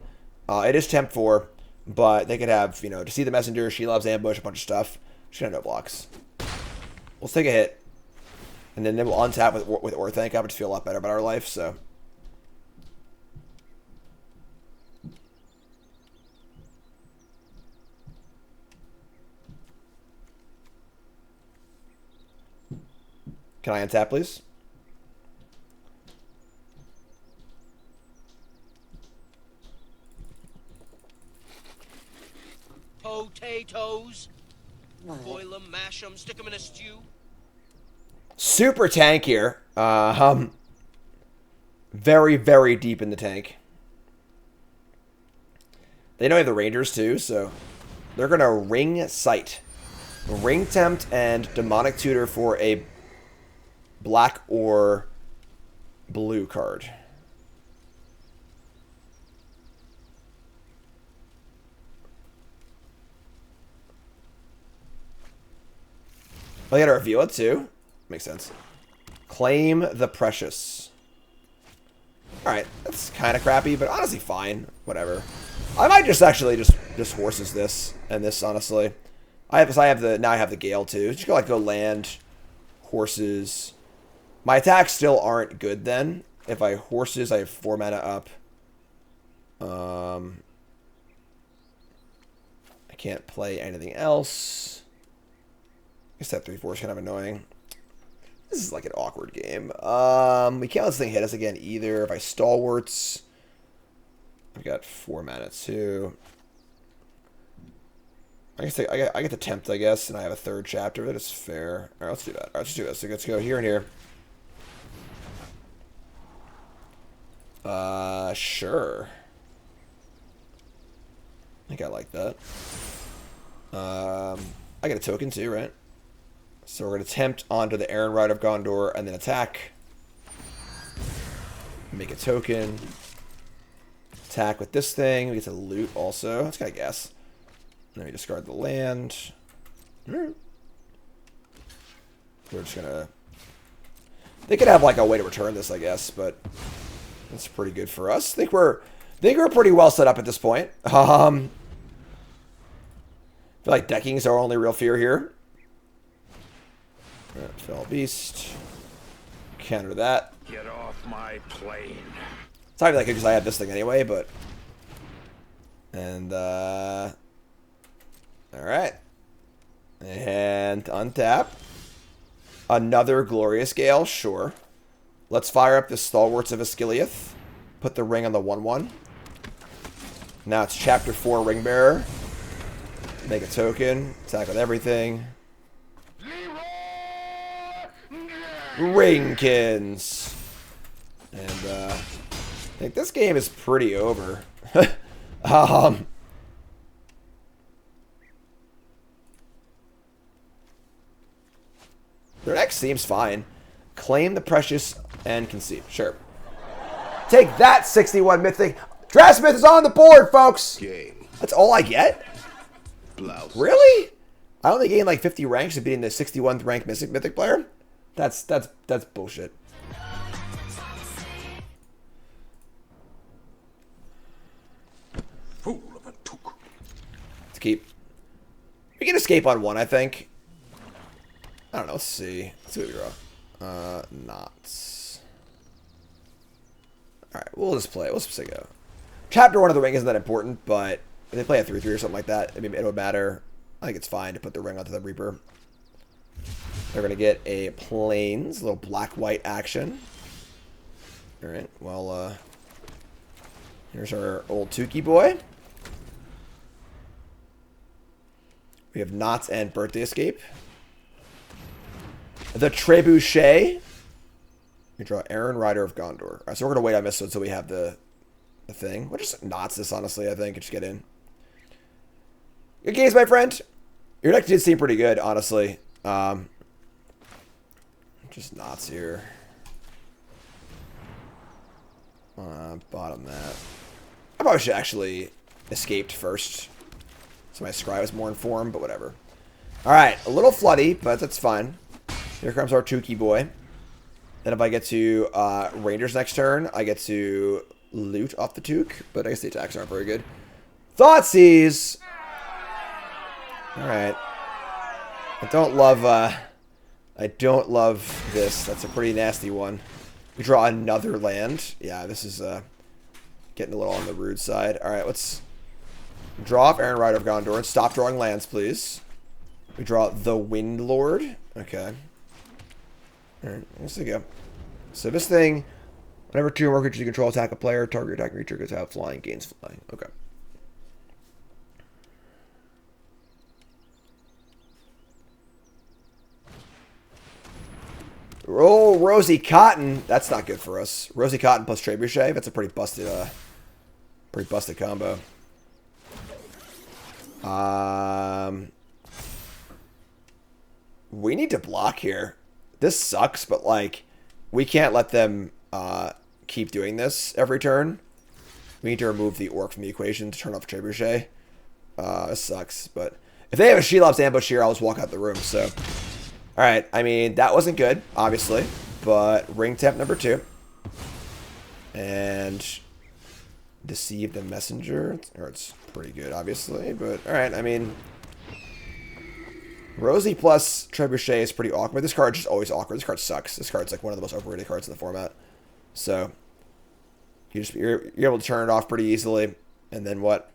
It is temp 4, but they could have to see the messenger. She loves ambush, a bunch of stuff. She's gonna have no blocks. Let's take a hit, and then we'll untap with Orthanc up to feel a lot better about our life. So. Can I untap, please? Potatoes. Boil them, mash them, stick them in a stew. Super tank here. Very, very deep in the tank. They know we have the Rangers too, so they're going to ring sight. Ring tempt and demonic tutor for a black or blue card. I gotta reveal it too. Makes sense. Claim the precious. Alright, that's kind of crappy, but honestly fine. Whatever. I might just actually just horses this and this, honestly. I have the Gale too. Just go land, horses. My attacks still aren't good then. If I horses, I have 4 mana up. I can't play anything else. I guess that 3/4 is kind of annoying. This is like an awkward game. We can't let this thing hit us again either. If I stalwarts, I've got 4 mana too. I guess I get the tempt, I guess, and I have a 3rd chapter. That is fair. All right, let's do that. All right, let's do this. So let's go here and here. Sure. I think I like that. I get a token too, right? So we're going to tempt onto the Aaron Rider of Gondor and then attack. Make a token. Attack with this thing. We get to loot also. That's kind of guess. And then we discard the land. We're just going to... They could have like a way to return this, I guess, but... That's pretty good for us. I think we're pretty well set up at this point. I feel like decking is our only real fear here. Fell Beast. Counter that. Get off my plane. It's not even that good because I have this thing anyway, but... And, alright. And untap. Another Glorious Gale, sure. Let's fire up the Stalwarts of Asciliath. Put the ring on the 1/1. Now it's Chapter 4 Ring Bearer. Make a token. Attack with everything. Ringkins. And I think this game is pretty over. Their next seems fine. Claim the Precious and Conceive. Sure. Take that, 61 Mythic. Draftsmith is on the board, folks. Game. That's all I get? Blouse. Really? I only gained like 50 ranks of being the 61th ranked Mythic player? That's bullshit. Fool of a took. Let's keep. We can escape on 1, I think. I don't know. Let's see. Let's see what we draw. Knots. Alright, we'll just play. We'll just go. Chapter 1 of the ring isn't that important, but if they play a 3/3 or something like that, I mean, it would matter. I think it's fine to put the ring onto the Reaper. They're going to get a Plains, little black-white action. Alright, well, here's our old Tukey boy. We have Knots and Birthday Escape. The Trebuchet. We draw Aaron, Rider of Gondor. Alright, so we're going to wait on this until we have the thing. We'll just Knots this, honestly, I think, and just get in. Good games, my friend. Your deck did seem pretty good, honestly. Just Knots here. Bottom that. I probably should actually escaped first. So my scry was more informed, but whatever. Alright, a little floody, but that's fine. Here comes our Tukey boy. Then if I get to Rangers next turn, I get to loot off the Took, but I guess the attacks aren't very good. Thoughtseize! Alright. I don't love this. That's a pretty nasty one. We draw another land. Yeah, this is getting a little on the rude side. Alright, let's draw off Aaron Rider of Gondor and stop drawing lands, please. We draw the Wind Lord. Okay. Alright, let's go. So this thing, whenever 2 or more creatures you control attack a player, target attacking creature goes out flying, gains flying. Okay. Oh, Rosie Cotton. That's not good for us. Rosie Cotton plus Trebuchet. That's a pretty busted combo. We need to block here. This sucks, but like, we can't let them keep doing this every turn. We need to remove the Orc from the equation to turn off Trebuchet. This sucks, but if they have a Shelob's Ambush here, I'll just walk out the room, so. Alright, I mean, that wasn't good, obviously, but Ring Temp number 2. And Deceive the Messenger. Or it's pretty good, obviously, but alright, I mean, Rosie plus Trebuchet is pretty awkward. This card's just always awkward. This card sucks. This card's like one of the most overrated cards in the format. So, you're able to turn it off pretty easily. And then what?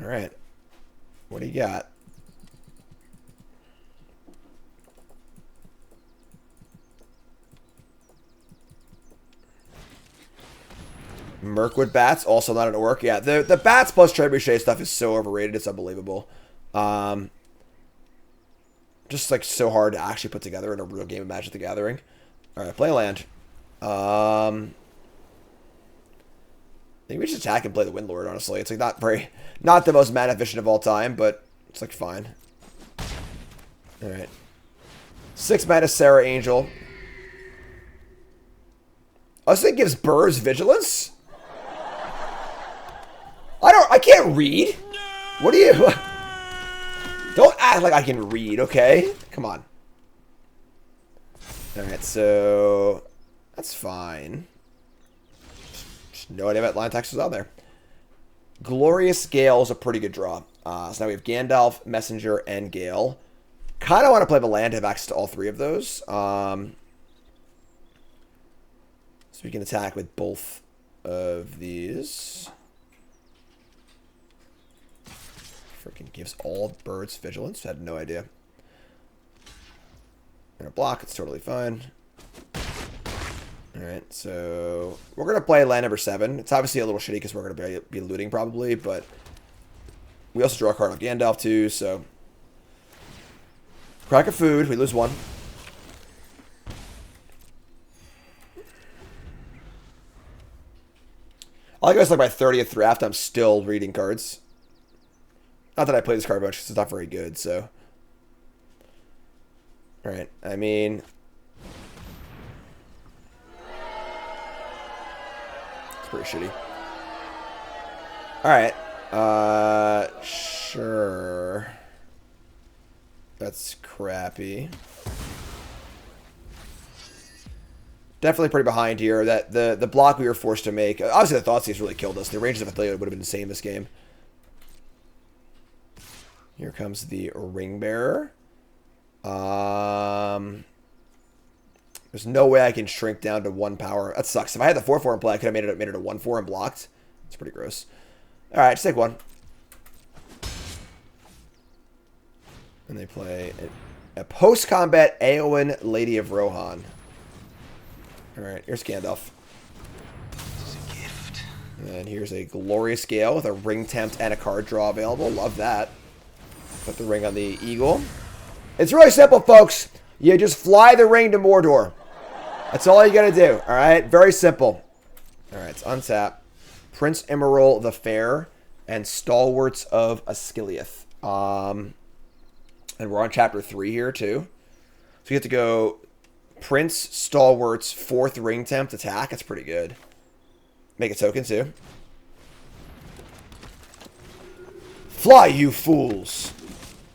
Alright. What do you got? Mirkwood Bats, also not an Orc. Yeah, the Bats plus Trebuchet stuff is so overrated, it's unbelievable. Just like so hard to actually put together in a real game of Magic the Gathering. Alright, play a land. I think we just attack and play the Windlord, honestly. It's like not the most mana efficient of all time, but it's like fine. Alright. 6 mana Sarah Angel. Oh, this thing gives Burr's Vigilance? I can't read. What do you... Don't act like I can read, okay? Come on. Alright, so... That's fine. Just no idea about line text was on there. Glorious Gale is a pretty good draw. So now we have Gandalf, Messenger, and Gale. Kind of want to play the land to have access to all 3 of those. So we can attack with both of these. Freaking gives all birds vigilance. Had no idea. Gonna block. It's totally fine. Alright, so we're going to play land number 7. It's obviously a little shitty because we're going to be looting probably, but we also draw a card off Gandalf too, so... Crack of food. We lose 1. I like it's like my 30th draft, I'm still reading cards. Not that I play this card much because it's not very good, so... Alright, I mean... Pretty shitty. Alright. Sure. That's crappy. Definitely pretty behind here. That the block we were forced to make. Obviously the Thoughtseize really killed us. The Rangers of Athelia would have been insane this game. Here comes the Ring Bearer. There's no way I can shrink down to 1 power. That sucks. If I had the 4/4 in play, I could have made it a 1/4 and blocked. It's pretty gross. Alright, just take 1. And they play a post-combat Eowyn, Lady of Rohan. Alright, here's Gandalf. This is a gift. And here's a Glorious Gale with a Ring Tempt and a card draw available. Love that. Put the ring on the Eagle. It's really simple, folks. You just fly the ring to Mordor. That's all you gotta do, alright? Very simple. Alright, it's untap. Prince Emerald the Fair and Stalwarts of Asciliath. And we're on chapter 3 here, too. So you get to go Prince, Stalwarts, 4th Ring Tempt attack. That's pretty good. Make a token, too. Fly, you fools!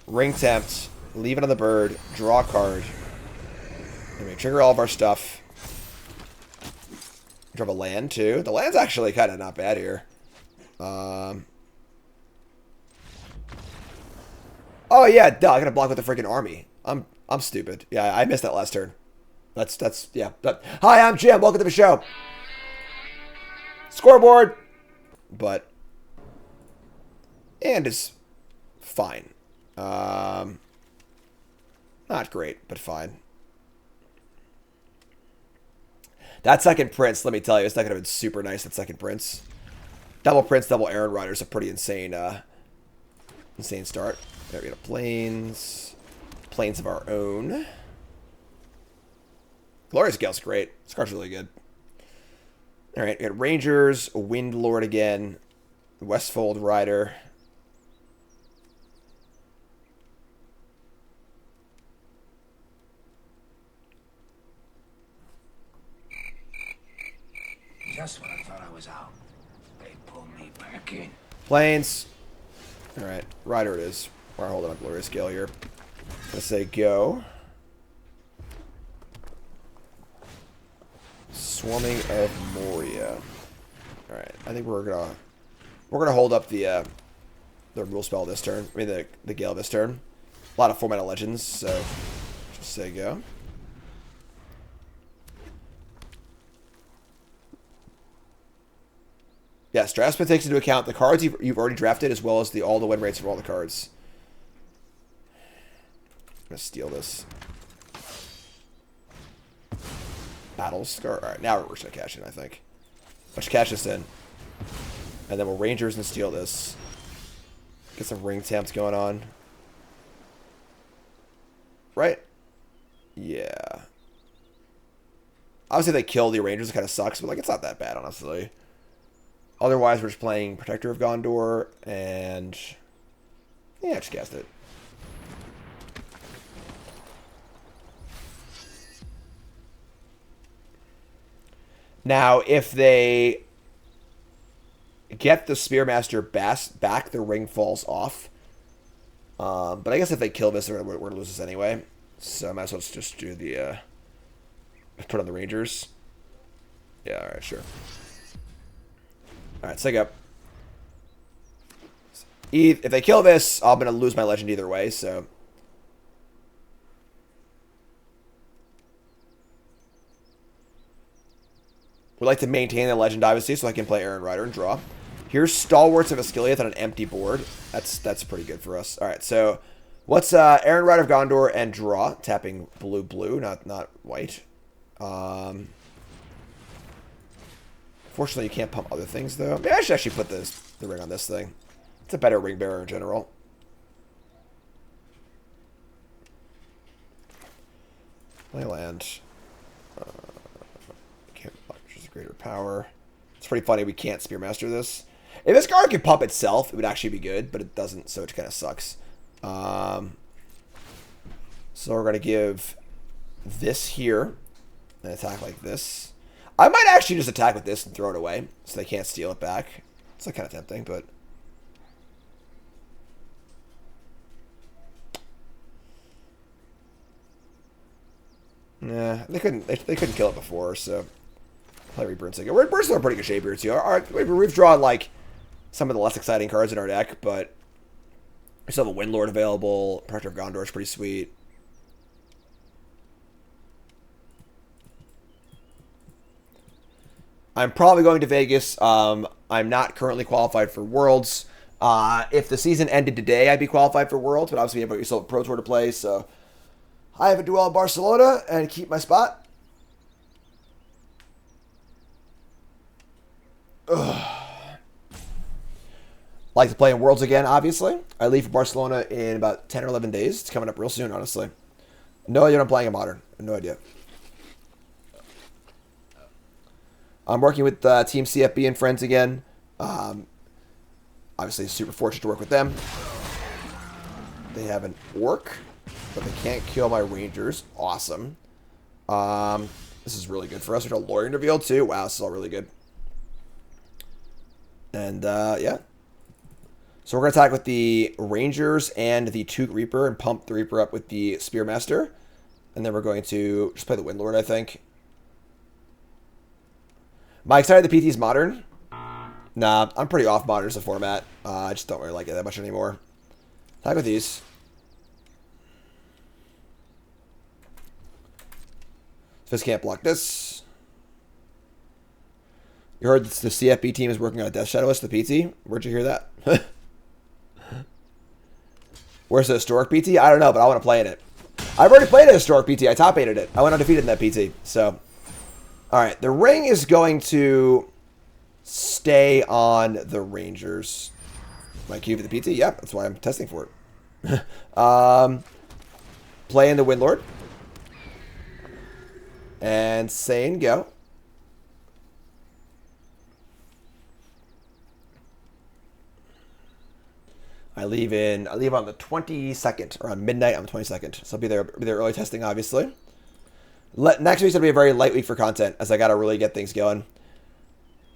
Ring Tempt. Leave it on the bird. Draw a card. And we trigger all of our stuff. Drop a land, too. The land's actually kind of not bad here. Oh, yeah, duh. I gotta block with the freaking army. I'm stupid. Yeah, I missed that last turn. Yeah. Hi, I'm Jim. Welcome to the show. Scoreboard. But. And is fine. Not great, but fine. That second Prince, let me tell you, it's not going to have been super nice, that second Prince. Double Prince, double Aaron Rider is a pretty insane start. There we go, Plains. Plains of our own. Glorious Gale's great. This card's really good. Alright, we got Rangers, Wind Lord again, Westfold Rider. Just when I thought I was out, they pulled me back in. Plains. Alright, Rider it is. We're holding up Glorious Gale here. Let's say go. Swarming of Moria. Alright, I think we're gonna hold up the rule spell this turn. I mean the Gale this turn. A lot of 4-mana legends, so just say go. Yes, Draftsmith takes into account the cards you've already drafted as well as all the win rates for all the cards. I'm gonna steal this. Battle Scar. Alright, now we're just gonna cash in, I think. Let's cash this in. And then we'll Rangers and steal this. Get some ring temps going on. Right? Yeah. Obviously, they kill the Rangers. It kind of sucks, but like it's not that bad, honestly. Otherwise, we're just playing Protector of Gondor and yeah, just cast it. Now, if they get the Spearmaster back, the ring falls off. But I guess if they kill this, we're going to lose this anyway. So I might as well just do the... put on the Rangers. Yeah, alright, sure. Alright, take up. If they kill this, I'm going to lose my legend either way, so... Would like to maintain the legend, obviously, so I can play Aaron Rider and draw. Here's Stalwarts of Asciliath on an empty board. That's pretty good for us. All right, so what's Aaron Rider of Gondor and draw, tapping blue, not white. Fortunately, you can't pump other things though. Maybe I should actually put the ring on this thing. It's a better ring bearer in general. Play land. Can't just greater power. It's pretty funny we can't Spearmaster this. If this card could pump itself, it would actually be good, but it doesn't, so it kind of sucks. So we're going to give this here an attack like this. I might actually just attack with this and throw it away so they can't steal it back. It's like kind of tempting, but... Nah, they couldn't kill it before, so... Play Reaper and Sigil. We're still in pretty good shape here, too. We've drawn, like, some of the less exciting cards in our deck, but... We still have a Windlord available. Protector of Gondor is pretty sweet. I'm probably going to Vegas. I'm not currently qualified for Worlds. If the season ended today, I'd be qualified for Worlds, but obviously you still have a Pro Tour to play, so I have a duel in Barcelona and keep my spot. Ugh. Like to play in Worlds again, obviously. I leave for Barcelona in about 10 or 11 days. It's coming up real soon, honestly. No idea what I'm playing in Modern. No idea. I'm working with Team CFB and friends again. Obviously, super fortunate to work with them. They have an Orc, but they can't kill my Rangers. Awesome. This is really good for us. There's a Lorien reveal, too. Wow, this is all really good. And, yeah. So we're going to attack with the Rangers and the Toot Reaper and pump the Reaper up with the Spearmaster. And then we're going to just play the Windlord, I think. Am I excited the PT is Modern? Nah, I'm pretty off Modern as a format. I just don't really like it that much anymore. Attack with these. Fist can't block this. You heard the CFB team is working on a Death Shadowist, the PT? Where'd you hear that? Where's the Historic PT? I don't know, but I want to play in it. I've already played a Historic PT. I top 8'd it. I went undefeated in that PT, so... Alright, the ring is going to stay on the Rangers. My cue for the PT? Yep, that's why I'm testing for it. Playing the Windlord. And saying go. I leave on the 22nd, or on midnight on the 22nd. So I'll be there early testing, obviously. Next week's going to be a very light week for content, as I got to really get things going.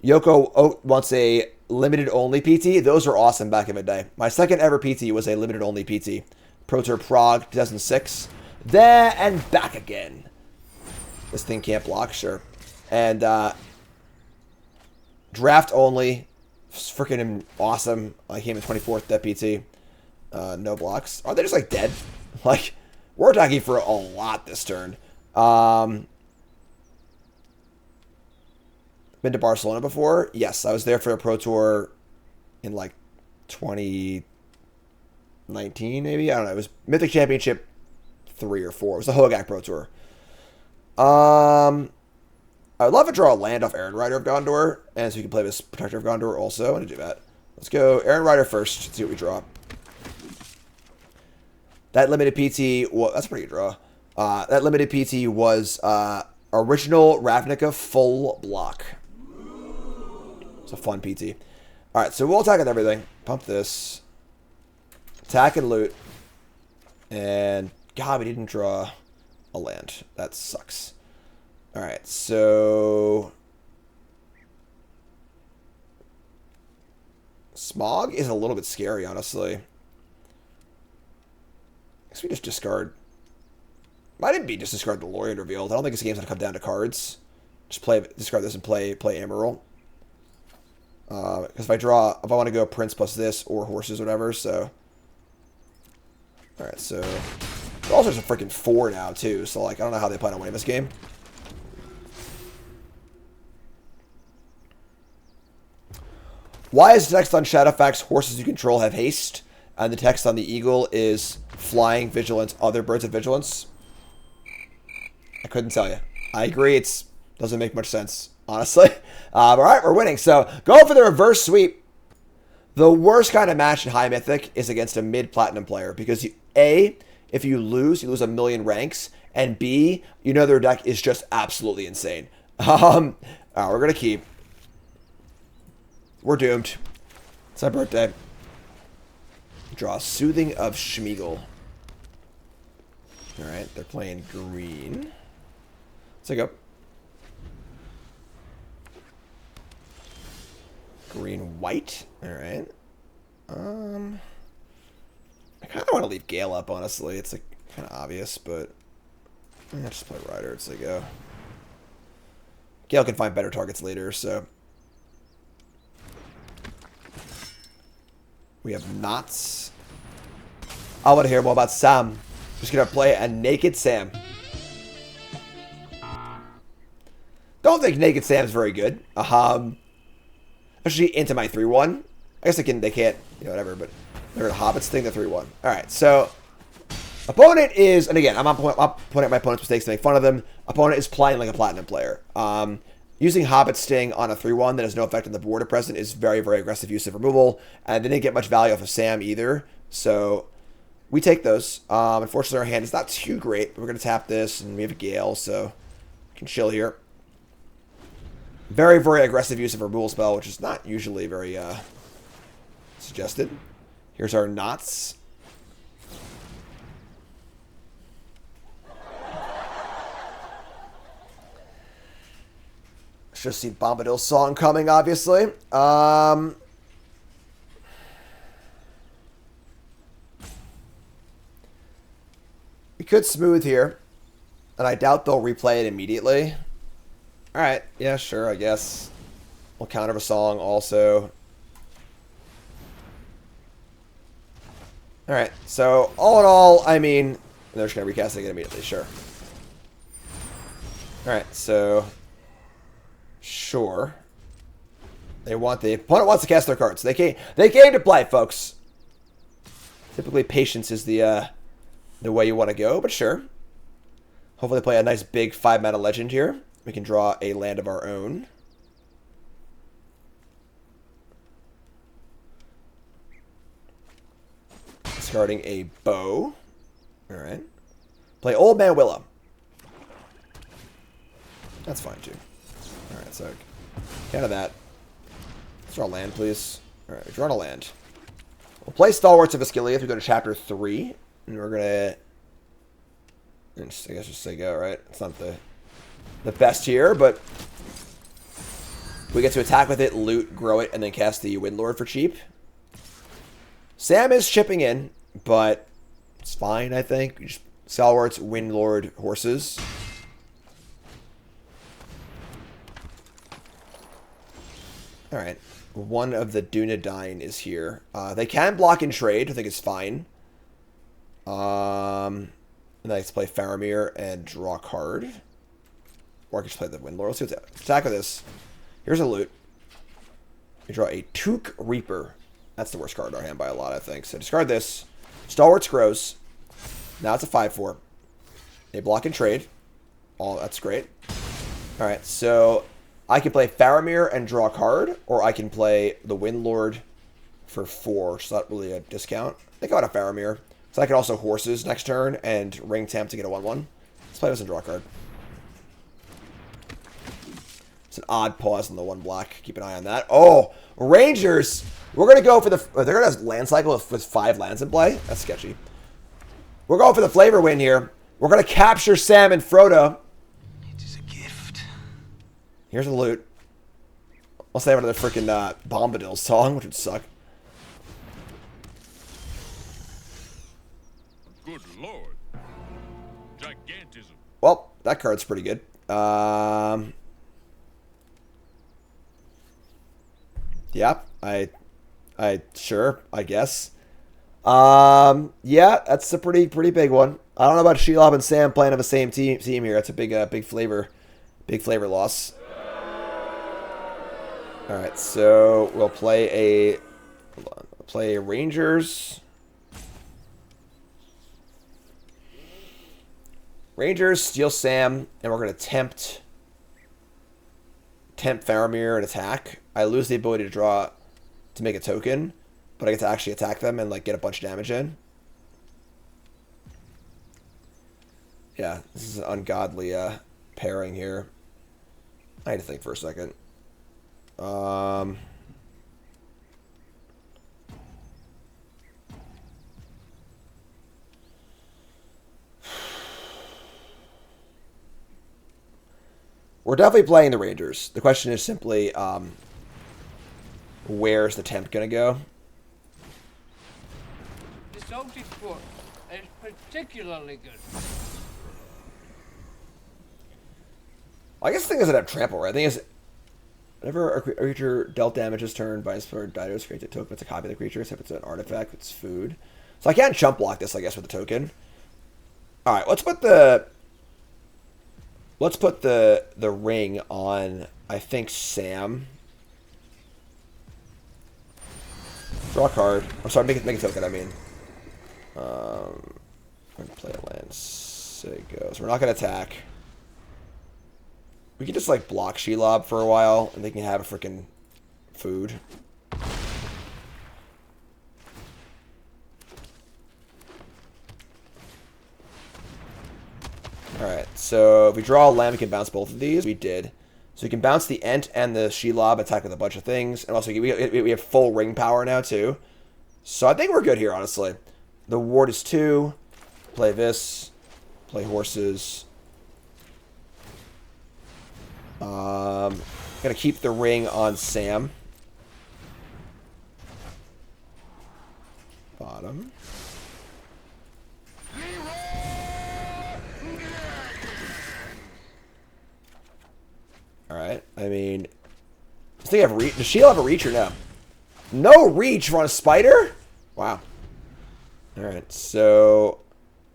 Yoko wants a limited-only PT. Those were awesome back in the day. My second ever PT was a limited-only PT. Pro Tour Prague 2006. There and back again. This thing can't block, sure. And draft only. Freaking awesome. I came in 24th that PT. No blocks. Are they just like dead? Like, we're attacking for a lot this turn. Been to Barcelona before? Yes, I was there for a Pro Tour in like 2019, maybe? I don't know. It was Mythic Championship 3 or 4. It was the Hogak Pro Tour. I'd love to draw a land off Aaron Rider of Gondor, and so we can play this Protector of Gondor also. I want to do that. Let's go Aaron Rider first. Let's see what we draw. That limited PT, well, that's a pretty good draw. That limited PT was original Ravnica full block. It's a fun PT. Alright, so we'll attack with everything. Pump this. Attack and loot. And, God, we didn't draw a land. That sucks. Alright, so... Smog is a little bit scary, honestly. I guess we just discard... Might it be just discard the Lorien revealed. I don't think this game's going to come down to cards. Just discard this and play Emerald. Because if I want to go Prince plus this or Horses or whatever, so... Alright, so... They're also just a freaking 4 now, too, so like, I don't know how they plan on winning this game. Why is the text on Shadowfax horses you control have haste, and the text on the eagle is flying, vigilance, other birds of vigilance? I couldn't tell you. I agree, it doesn't make much sense, honestly. All right, we're winning. So, go for the reverse sweep. The worst kind of match in High Mythic is against a mid-platinum player, because A, if you lose a million ranks, and B, you know their deck is just absolutely insane. All right, we're going to keep. We're doomed. It's my birthday. Draw Soothing of Schmeagle. Alright, they're playing green. Let's take up. Green-white. Alright. I kind of want to leave Gale up, honestly. It's like kind of obvious, but I'll just play Rider as they go. Gale can find better targets later, so... We have Knots. I want to hear more about Sam. Just going to play a Naked Sam. Don't think Naked Sam's very good. Actually, into my 3-1. I guess they can't, you know, whatever, but they're Hobbits thing, the 3-1. Alright, so opponent is, and again, I'm not pointing at my opponent's mistakes to make fun of them. Opponent is playing like a platinum player. Using Hobbit Sting on a 3-1 that has no effect on the board at present is very, very aggressive use of removal. And they didn't get much value off of Sam either. So we take those. Unfortunately, our hand is not too great. But we're going to tap this, and we have a Gale, so we can chill here. Very, very aggressive use of a removal spell, which is not usually very suggested. Here's our Knots. Just see Bombadil's song coming, obviously. We could smooth here, and I doubt they'll replay it immediately. Alright, yeah, sure, I guess. We'll counter a song also. Alright, so all in all, I mean, they're just going to recast it immediately, sure. Alright, so... Sure. The opponent wants to cast their cards. They came to play, folks. Typically, patience is the way you want to go, but sure. Hopefully, they play a nice big 5-mana legend here. We can draw a land of our own. Discarding a bow. All right. Play Old Man Willow. That's fine too. Alright, so kind of that. Let's draw a land, please. Alright, we're drawing a land. We'll play Stalwarts of Asclepius. We go to chapter 3. And we're gonna I guess just say go, right? It's not the best here, but we get to attack with it, loot, grow it, and then cast the Windlord for cheap. Sam is chipping in, but it's fine, I think. Just Stalwarts, Windlord, horses. Alright, one of the Dunedain is here. They can block and trade, I think it's fine. And then I can play Faramir and draw a card. Or I can just play the Windlord. Let's see what's attack with this. Here's a loot. We draw a Took Reaper. That's the worst card in our hand by a lot, I think. So discard this. Stalwarts grows. Now it's a 5/4. They block and trade. Oh, that's great. Alright, so... I can play Faramir and draw a card, or I can play the Windlord for 4, so not really a discount. I think I want a Faramir. So I can also horses next turn and ring temp to get a 1/1. Let's play this and draw a card. It's an odd pause on the 1 black. Keep an eye on that. Oh, Rangers! We're going to go for the... They're going to have land cycle with 5 lands in play? That's sketchy. We're going for the flavor win here. We're going to capture Sam and Frodo. Here's a loot. I'll say another freaking Bombadil song, which would suck. Good lord. Gigantism. Well, that card's pretty good. Yeah, sure, I guess. Yeah, that's a pretty big one. I don't know about Shelob and Sam playing on the same team here. That's a big flavor loss. Alright, so we'll play a... Hold on. We'll play a Rangers. Rangers, steal Sam, and we're going to tempt Faramir and attack. I lose the ability to draw to make a token, but I get to actually attack them and like get a bunch of damage in. Yeah, this is an ungodly pairing here. I need to think for a second. We're definitely playing the Rangers. The question is simply, where's the temp going to go? The Celtic book is particularly good. I guess the thing doesn't have trample, right? I think it's whenever a creature dealt damage this turn by its Didos creates a token that's a copy of the creature, except it's an artifact, it's food. So I can't chump block this, I guess, with the token. Alright, let's put the ring on, I think, Sam. Draw a card. I'm sorry, make a token, I mean. I'm going to play a land. So we're not going to attack. We can just, like, block Shelob for a while, and they can have a freaking food. Alright, so if we draw a land, we can bounce both of these. We did. So we can bounce the Ent and the Shelob, attack with a bunch of things. And also, we have full ring power now, too. So I think we're good here, honestly. The ward is 2. Play this. Play horses. Gonna keep the ring on Sam. Bottom. Alright, I mean... Does Sheila have a reach or no? No reach on a spider? Wow. Alright, so...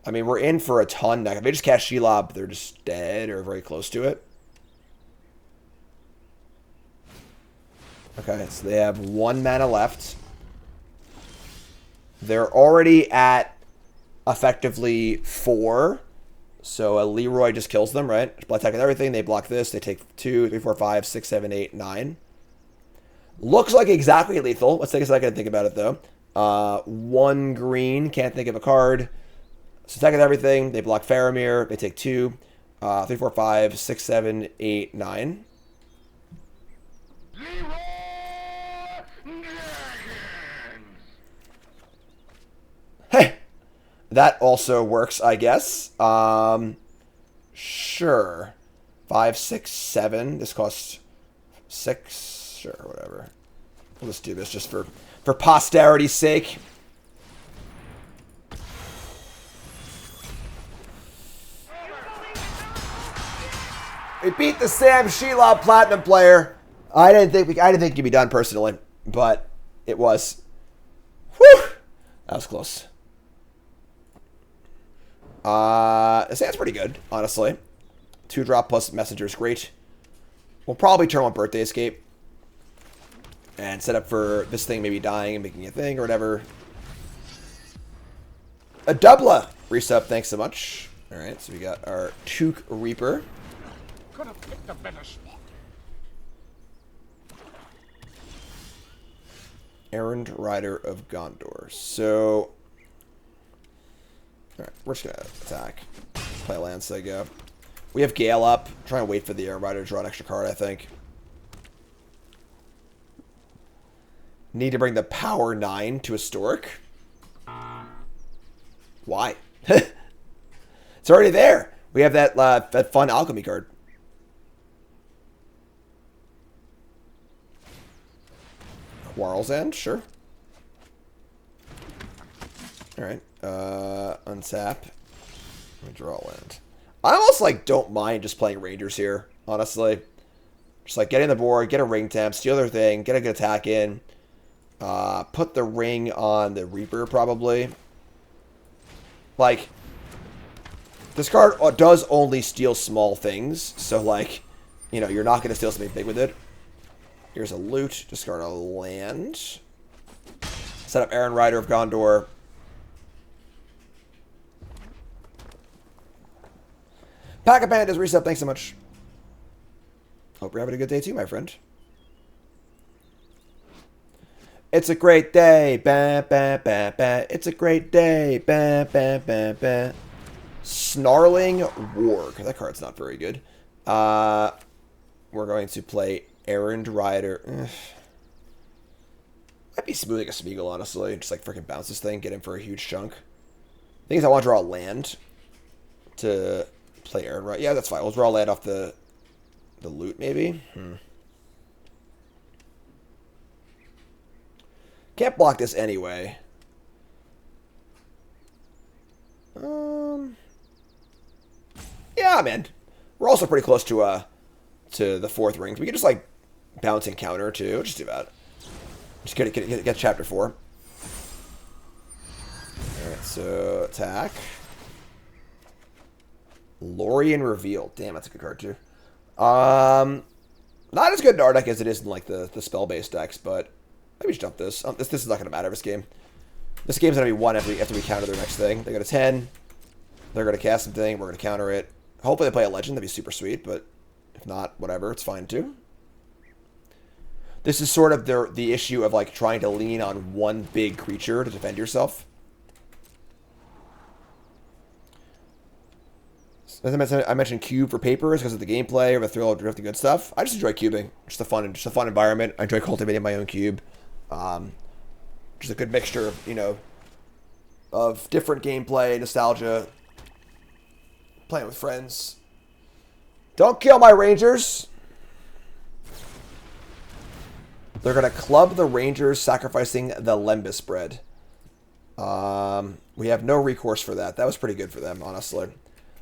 I mean, we're in for a ton now. If they just cast Shelob, they're just dead or very close to it. Okay, so they have 1 mana left. They're already at effectively 4. So a Leroy just kills them, right? Attack with everything. They block this. They take 2, 3, 4, 5, 6, 7, 8, 9. Looks like exactly lethal. Let's take a second to think about it, though. 1 green. Can't think of a card. So attack with everything. They block Faramir. They take 2, 3, 4, 5, 6, 7, 8, 9. Hey! That also works, I guess. Sure. 5, 6, 7. This costs 6. Sure, whatever. We'll just do this just for posterity's sake. We beat the Sam Shelob Platinum player. I didn't think it'd be done personally, but it was. Whew! That was close. This hand's pretty good, honestly. 2-drop plus Messenger is great. We'll probably turn on Birthday Escape. And set up for this thing maybe dying and making a thing or whatever. A doubler! Resub, thanks so much. Alright, so we got our Took Reaper. Could have picked a better spot. Errand Rider of Gondor. So... Alright, we're just gonna attack. Play land, so go. We have Gale up. Trying to wait for the Errand Rider to draw an extra card, I think. Need to bring the Power 9 to Historic. Why? It's already there. We have that fun Alchemy card. Quarrel's End, sure. Alright. Untap. Let me draw a land. I almost like don't mind just playing Rangers here, honestly. Just like getting the board, get a ring temp, steal their thing, get a good attack in. Put the ring on the Reaper, probably. Like, this card does only steal small things, so, like, you know, you're not going to steal something big with it. Here's a loot. Discard a land. Set up Aaron Rider of Gondor. Pack of Pandas reset. Thanks so much. Hope you're having a good day too, my friend. It's a great day. Ba, ba, ba, ba. It's a great day. Ba, ba, ba, ba. Snarling Warg. That card's not very good. We're going to play Errand Rider. Might be smoothing a Smeagol, honestly. Just like freaking bounce this thing, get in for a huge chunk. Thing is, I want to draw a land to play Errand Rider. Yeah, that's fine. We'll draw a land off the loot, maybe. Can't block this anyway. Yeah, man. We're also pretty close to the 4th ring. We can just like bounce and counter too. Just do that. Just get chapter 4. Alright, so attack. Lorien Reveal. Damn, that's a good card too. Not as good in our deck as it is in like the spell-based decks, but maybe just dump this. This is not gonna matter this game. This game's gonna be won after we counter their next thing. They got a 10. They're gonna cast something, we're gonna counter it. Hopefully they play a legend, that'd be super sweet, but if not, whatever, it's fine too. This is sort of the issue of like trying to lean on one big creature to defend yourself. As I mentioned cube for papers because of the gameplay or the thrill of drifting good stuff. I just enjoy cubing. Just a fun environment. I enjoy cultivating my own cube. Just a good mixture of, you know, of different gameplay, nostalgia, playing with friends. Don't kill my Rangers. They're going to club the Rangers, sacrificing the Lembas bread. We have no recourse for that. That was pretty good for them, honestly.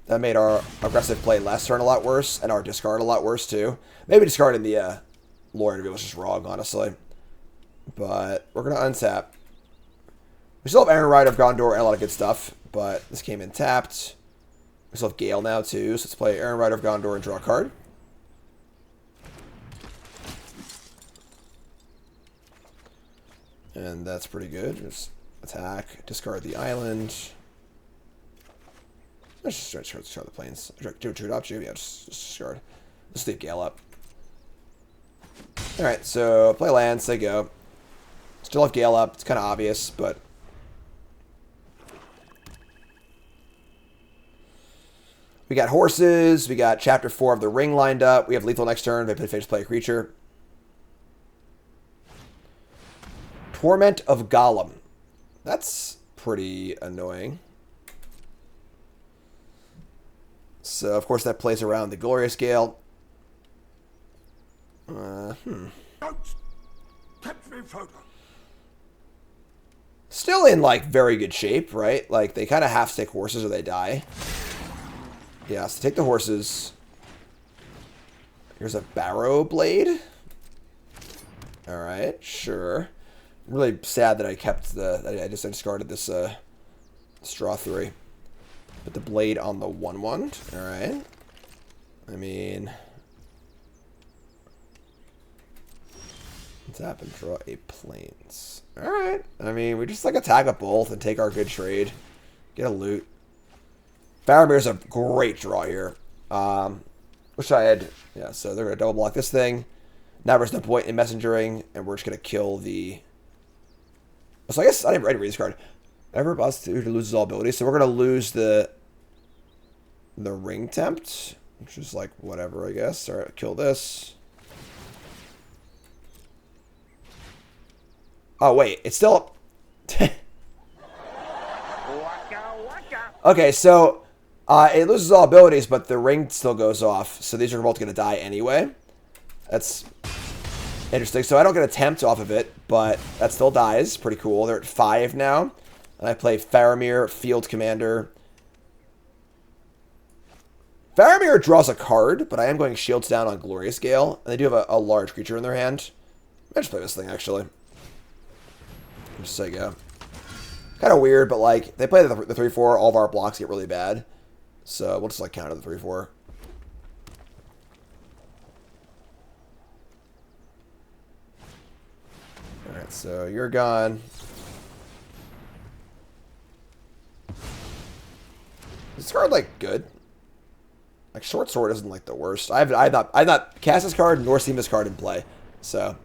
That made our aggressive play last turn a lot worse, and our discard a lot worse, too. Maybe discarding the lore interview was just wrong, honestly. But we're going to untap. We still have Aaron Rider of Gondor and a lot of good stuff, but this came in tapped. We still have Gale now, too, so let's play Aaron Rider of Gondor and draw a card. And that's pretty good. Just attack, discard the island. Let's just discard the planes. Do a true option. Yeah, just discard. Let's leave Gale up. Alright, so play land, say go. Still have Gale up. It's kind of obvious, but... We got horses. We got chapter 4 of the ring lined up. We have lethal next turn. They just play a creature. Torment of Gollum. That's pretty annoying. So, of course, that plays around the Glorious Gale. Don't tempt me further. Still in, like, very good shape, right? Like, they kind of have to take horses or they die. Yeah, so take the horses. Here's a Barrow Blade. Alright, sure. I'm really sad that I kept I just discarded this Straw 3. Put the blade on the 1/1. Alright. I mean... Let's happen. Draw a plains. Alright. I mean, we just like attack with both and take our good trade. Get a loot. Faramir's a great draw here. Wish I had... Yeah, so they're going to double block this thing. Now there's no point in messengering, and we're just going to kill the... So I guess I didn't read this card. Ever boss to loses all abilities, so we're going to lose the ring tempt, which is like whatever, I guess. Alright, kill this. Oh, wait, it's still... Okay, so... it loses all abilities, but the ring still goes off. So these are both going to die anyway. That's interesting. So I don't get a tempt off of it, but that still dies. Pretty cool. They're at 5 now. And I play Faramir, Field Commander. Faramir draws a card, but I am going Shields down on Glorious Gale. And they do have a large creature in their hand. I just play this thing, actually. Just say go. Kind of weird, but like, they play the 3/4, all of our blocks get really bad. So we'll just like counter the 3/4. So you're gone. Is this card like good? Like Short Sword isn't like the worst. I've not cast this card nor seen this card in play. So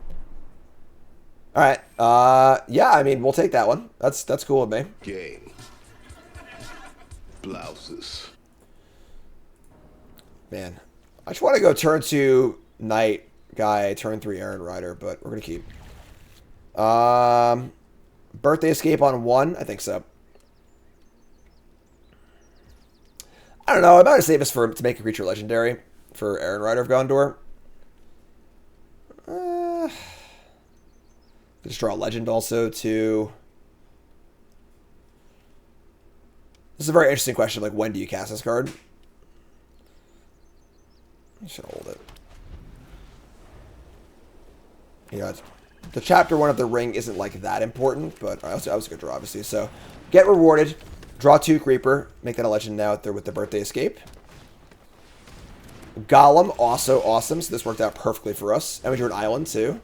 alright. Yeah, I mean we'll take that one. That's cool with me. Game. Blouses. Man. I just want to go turn 2 Knight guy, turn 3 Aaron Rider, but we're gonna keep. Birthday Escape on 1? I think so. I don't know. I might save this to make a creature legendary for Aaron Rider of Gondor. Just draw a legend also too. This is a very interesting question. Like, when do you cast this card? I should hold it. You know, the chapter 1 of the ring isn't like that important, but I was a good draw, obviously. So, get rewarded. Draw 2 Creeper. Make that a legend now out there with the Birthday Escape. Golem, also awesome. So this worked out perfectly for us. And we drew an island too.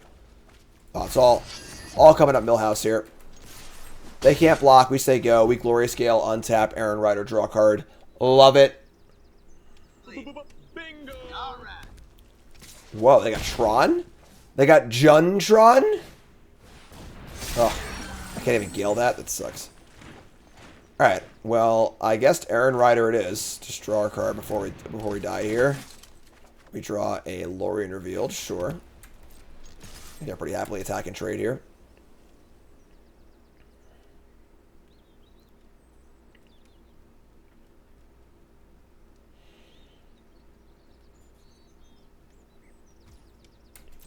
Oh, it's all coming up Millhouse here. They can't block. We say go. We Glory Scale, untap, Aaron Rider, draw card. Love it. Bingo! Whoa, they got Tron? They got Juntron? Oh, I can't even Gale that. That sucks. Alright, well, I guess Aaron Rider it is. Just draw a card before we die here. We draw a Lorien Revealed, sure. They're pretty happily attack and trade here.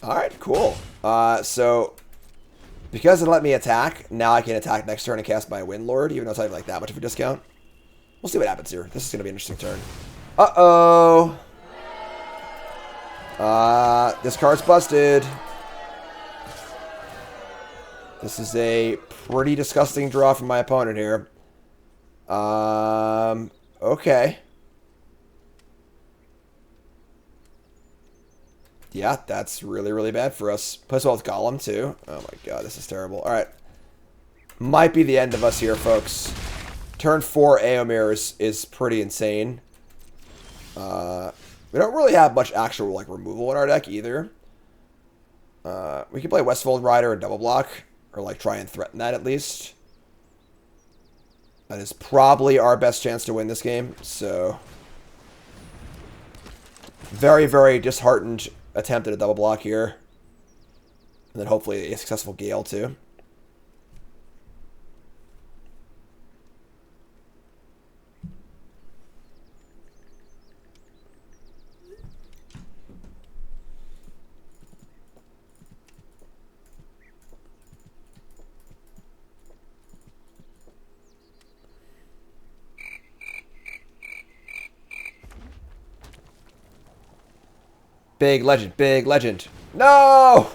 Alright, cool. So because it let me attack, now I can attack next turn and cast my Windlord, even though it's not even like that much of a discount. We'll see what happens here. This is going to be an interesting turn. Uh-oh. This card's busted. This is a pretty disgusting draw from my opponent here. Okay. Yeah, that's really, really bad for us. Plus well with Golem, too. Oh my god, this is terrible. Alright. Might be the end of us here, folks. Turn 4 Aomir is pretty insane. We don't really have much actual, like, removal in our deck, either. We can play Westfold Rider and double block. Or, like, try and threaten that, at least. That is probably our best chance to win this game, so... Very, very disheartened attempt at a double block here. And then hopefully a successful Gale, too. Big legend, big legend. No!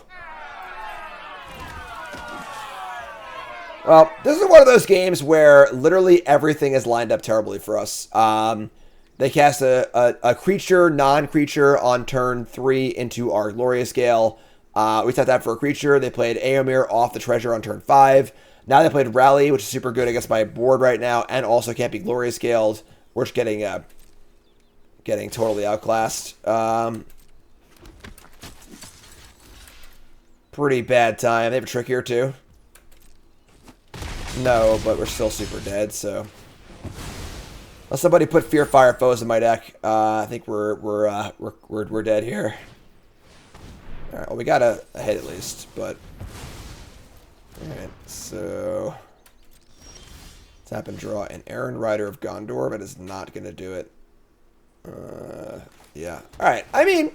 Well, this is one of those games where literally everything is lined up terribly for us. They cast a creature, non-creature on turn 3 into our Glorious Gale. We set that for a creature. They played Aomir off the treasure on turn 5. Now they played Rally, which is super good against my board right now, and also can't be Glorious Galed. We're just getting totally outclassed. Pretty bad time. They have a trick here too. No, but we're still super dead. So, unless somebody put Fear Fire Foes in my deck, I think we're dead here. All right. Well, we got a hit at least, but all right. So, tap and draw an Aaron Rider of Gondor, but is not gonna do it. Yeah. All right. I mean.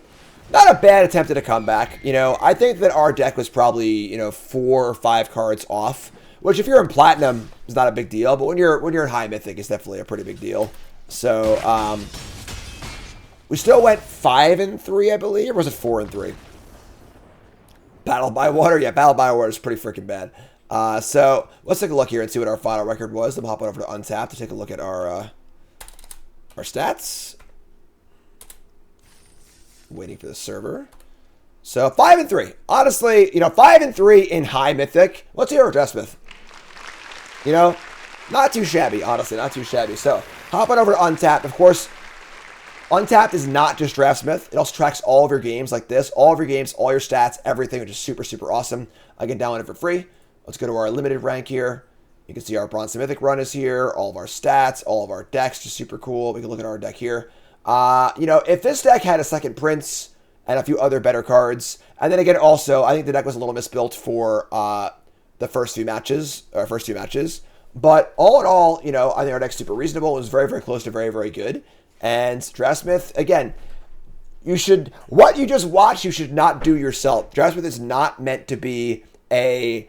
Not a bad attempt at a comeback. You know, I think that our deck was probably, you know, 4 or 5 cards off. Which, if you're in Platinum, is not a big deal. But when you're in High Mythic, it's definitely a pretty big deal. So, we still went 5-3, I believe. Or was it 4-3? Battle by Water? Yeah, Battle by Water is pretty freaking bad. So, let's take a look here and see what our final record was. Then we'll hop on over to Untapped to take a look at our stats. Waiting for the server. So 5-3. Honestly, 5-3 in high Mythic. What's your Draftsmith? Not too shabby, honestly, not too shabby. So hop on over to Untapped. Of course, Untapped is not just Draftsmith. It also tracks all of your games like this. All of your games, all your stats, everything, which is super, super awesome. I can download it for free. Let's go to our limited rank here. You can see our Bronze to Mythic run is here. All of our stats, all of our decks, just super cool. We can look at our deck here. If this deck had a second Prince and a few other better cards, and then again, also, I think the deck was a little misbuilt for the first two matches. But all in all, I think our deck's super reasonable. It was very, very close to very, very good. And Draftsmith, again, what you just watched, you should not do yourself. Draftsmith is not meant to be a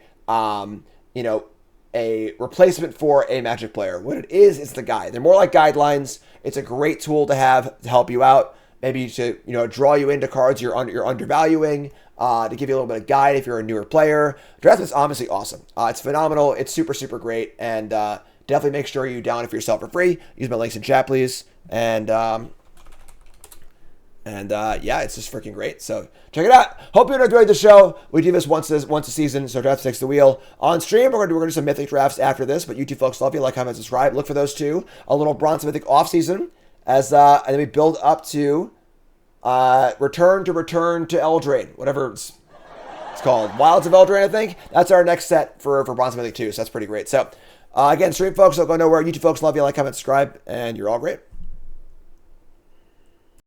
replacement for a Magic player. What it is, it's the guide. They're more like guidelines. It's a great tool to have to help you out. Maybe to, draw you into cards you're undervaluing, to give you a little bit of guide if you're a newer player. Draftsmith's obviously awesome. It's phenomenal. It's super, super great. And definitely make sure you download it for yourself for free. Use my links in chat, please. And yeah, it's just freaking great. So check it out. Hope you enjoyed the show. We do this once a season, so Drafts takes the wheel. On stream, we're gonna do some Mythic drafts after this, but YouTube folks love you. Like, comment, subscribe. Look for those two. A little Bronze Mythic off season as and then we build up to Return to Eldraine, whatever it's called. Wilds of Eldraine, I think. That's our next set for Bronze Mythic 2, so that's pretty great. So again, stream folks, don't go nowhere. YouTube folks love you. Like, comment, subscribe, and you're all great.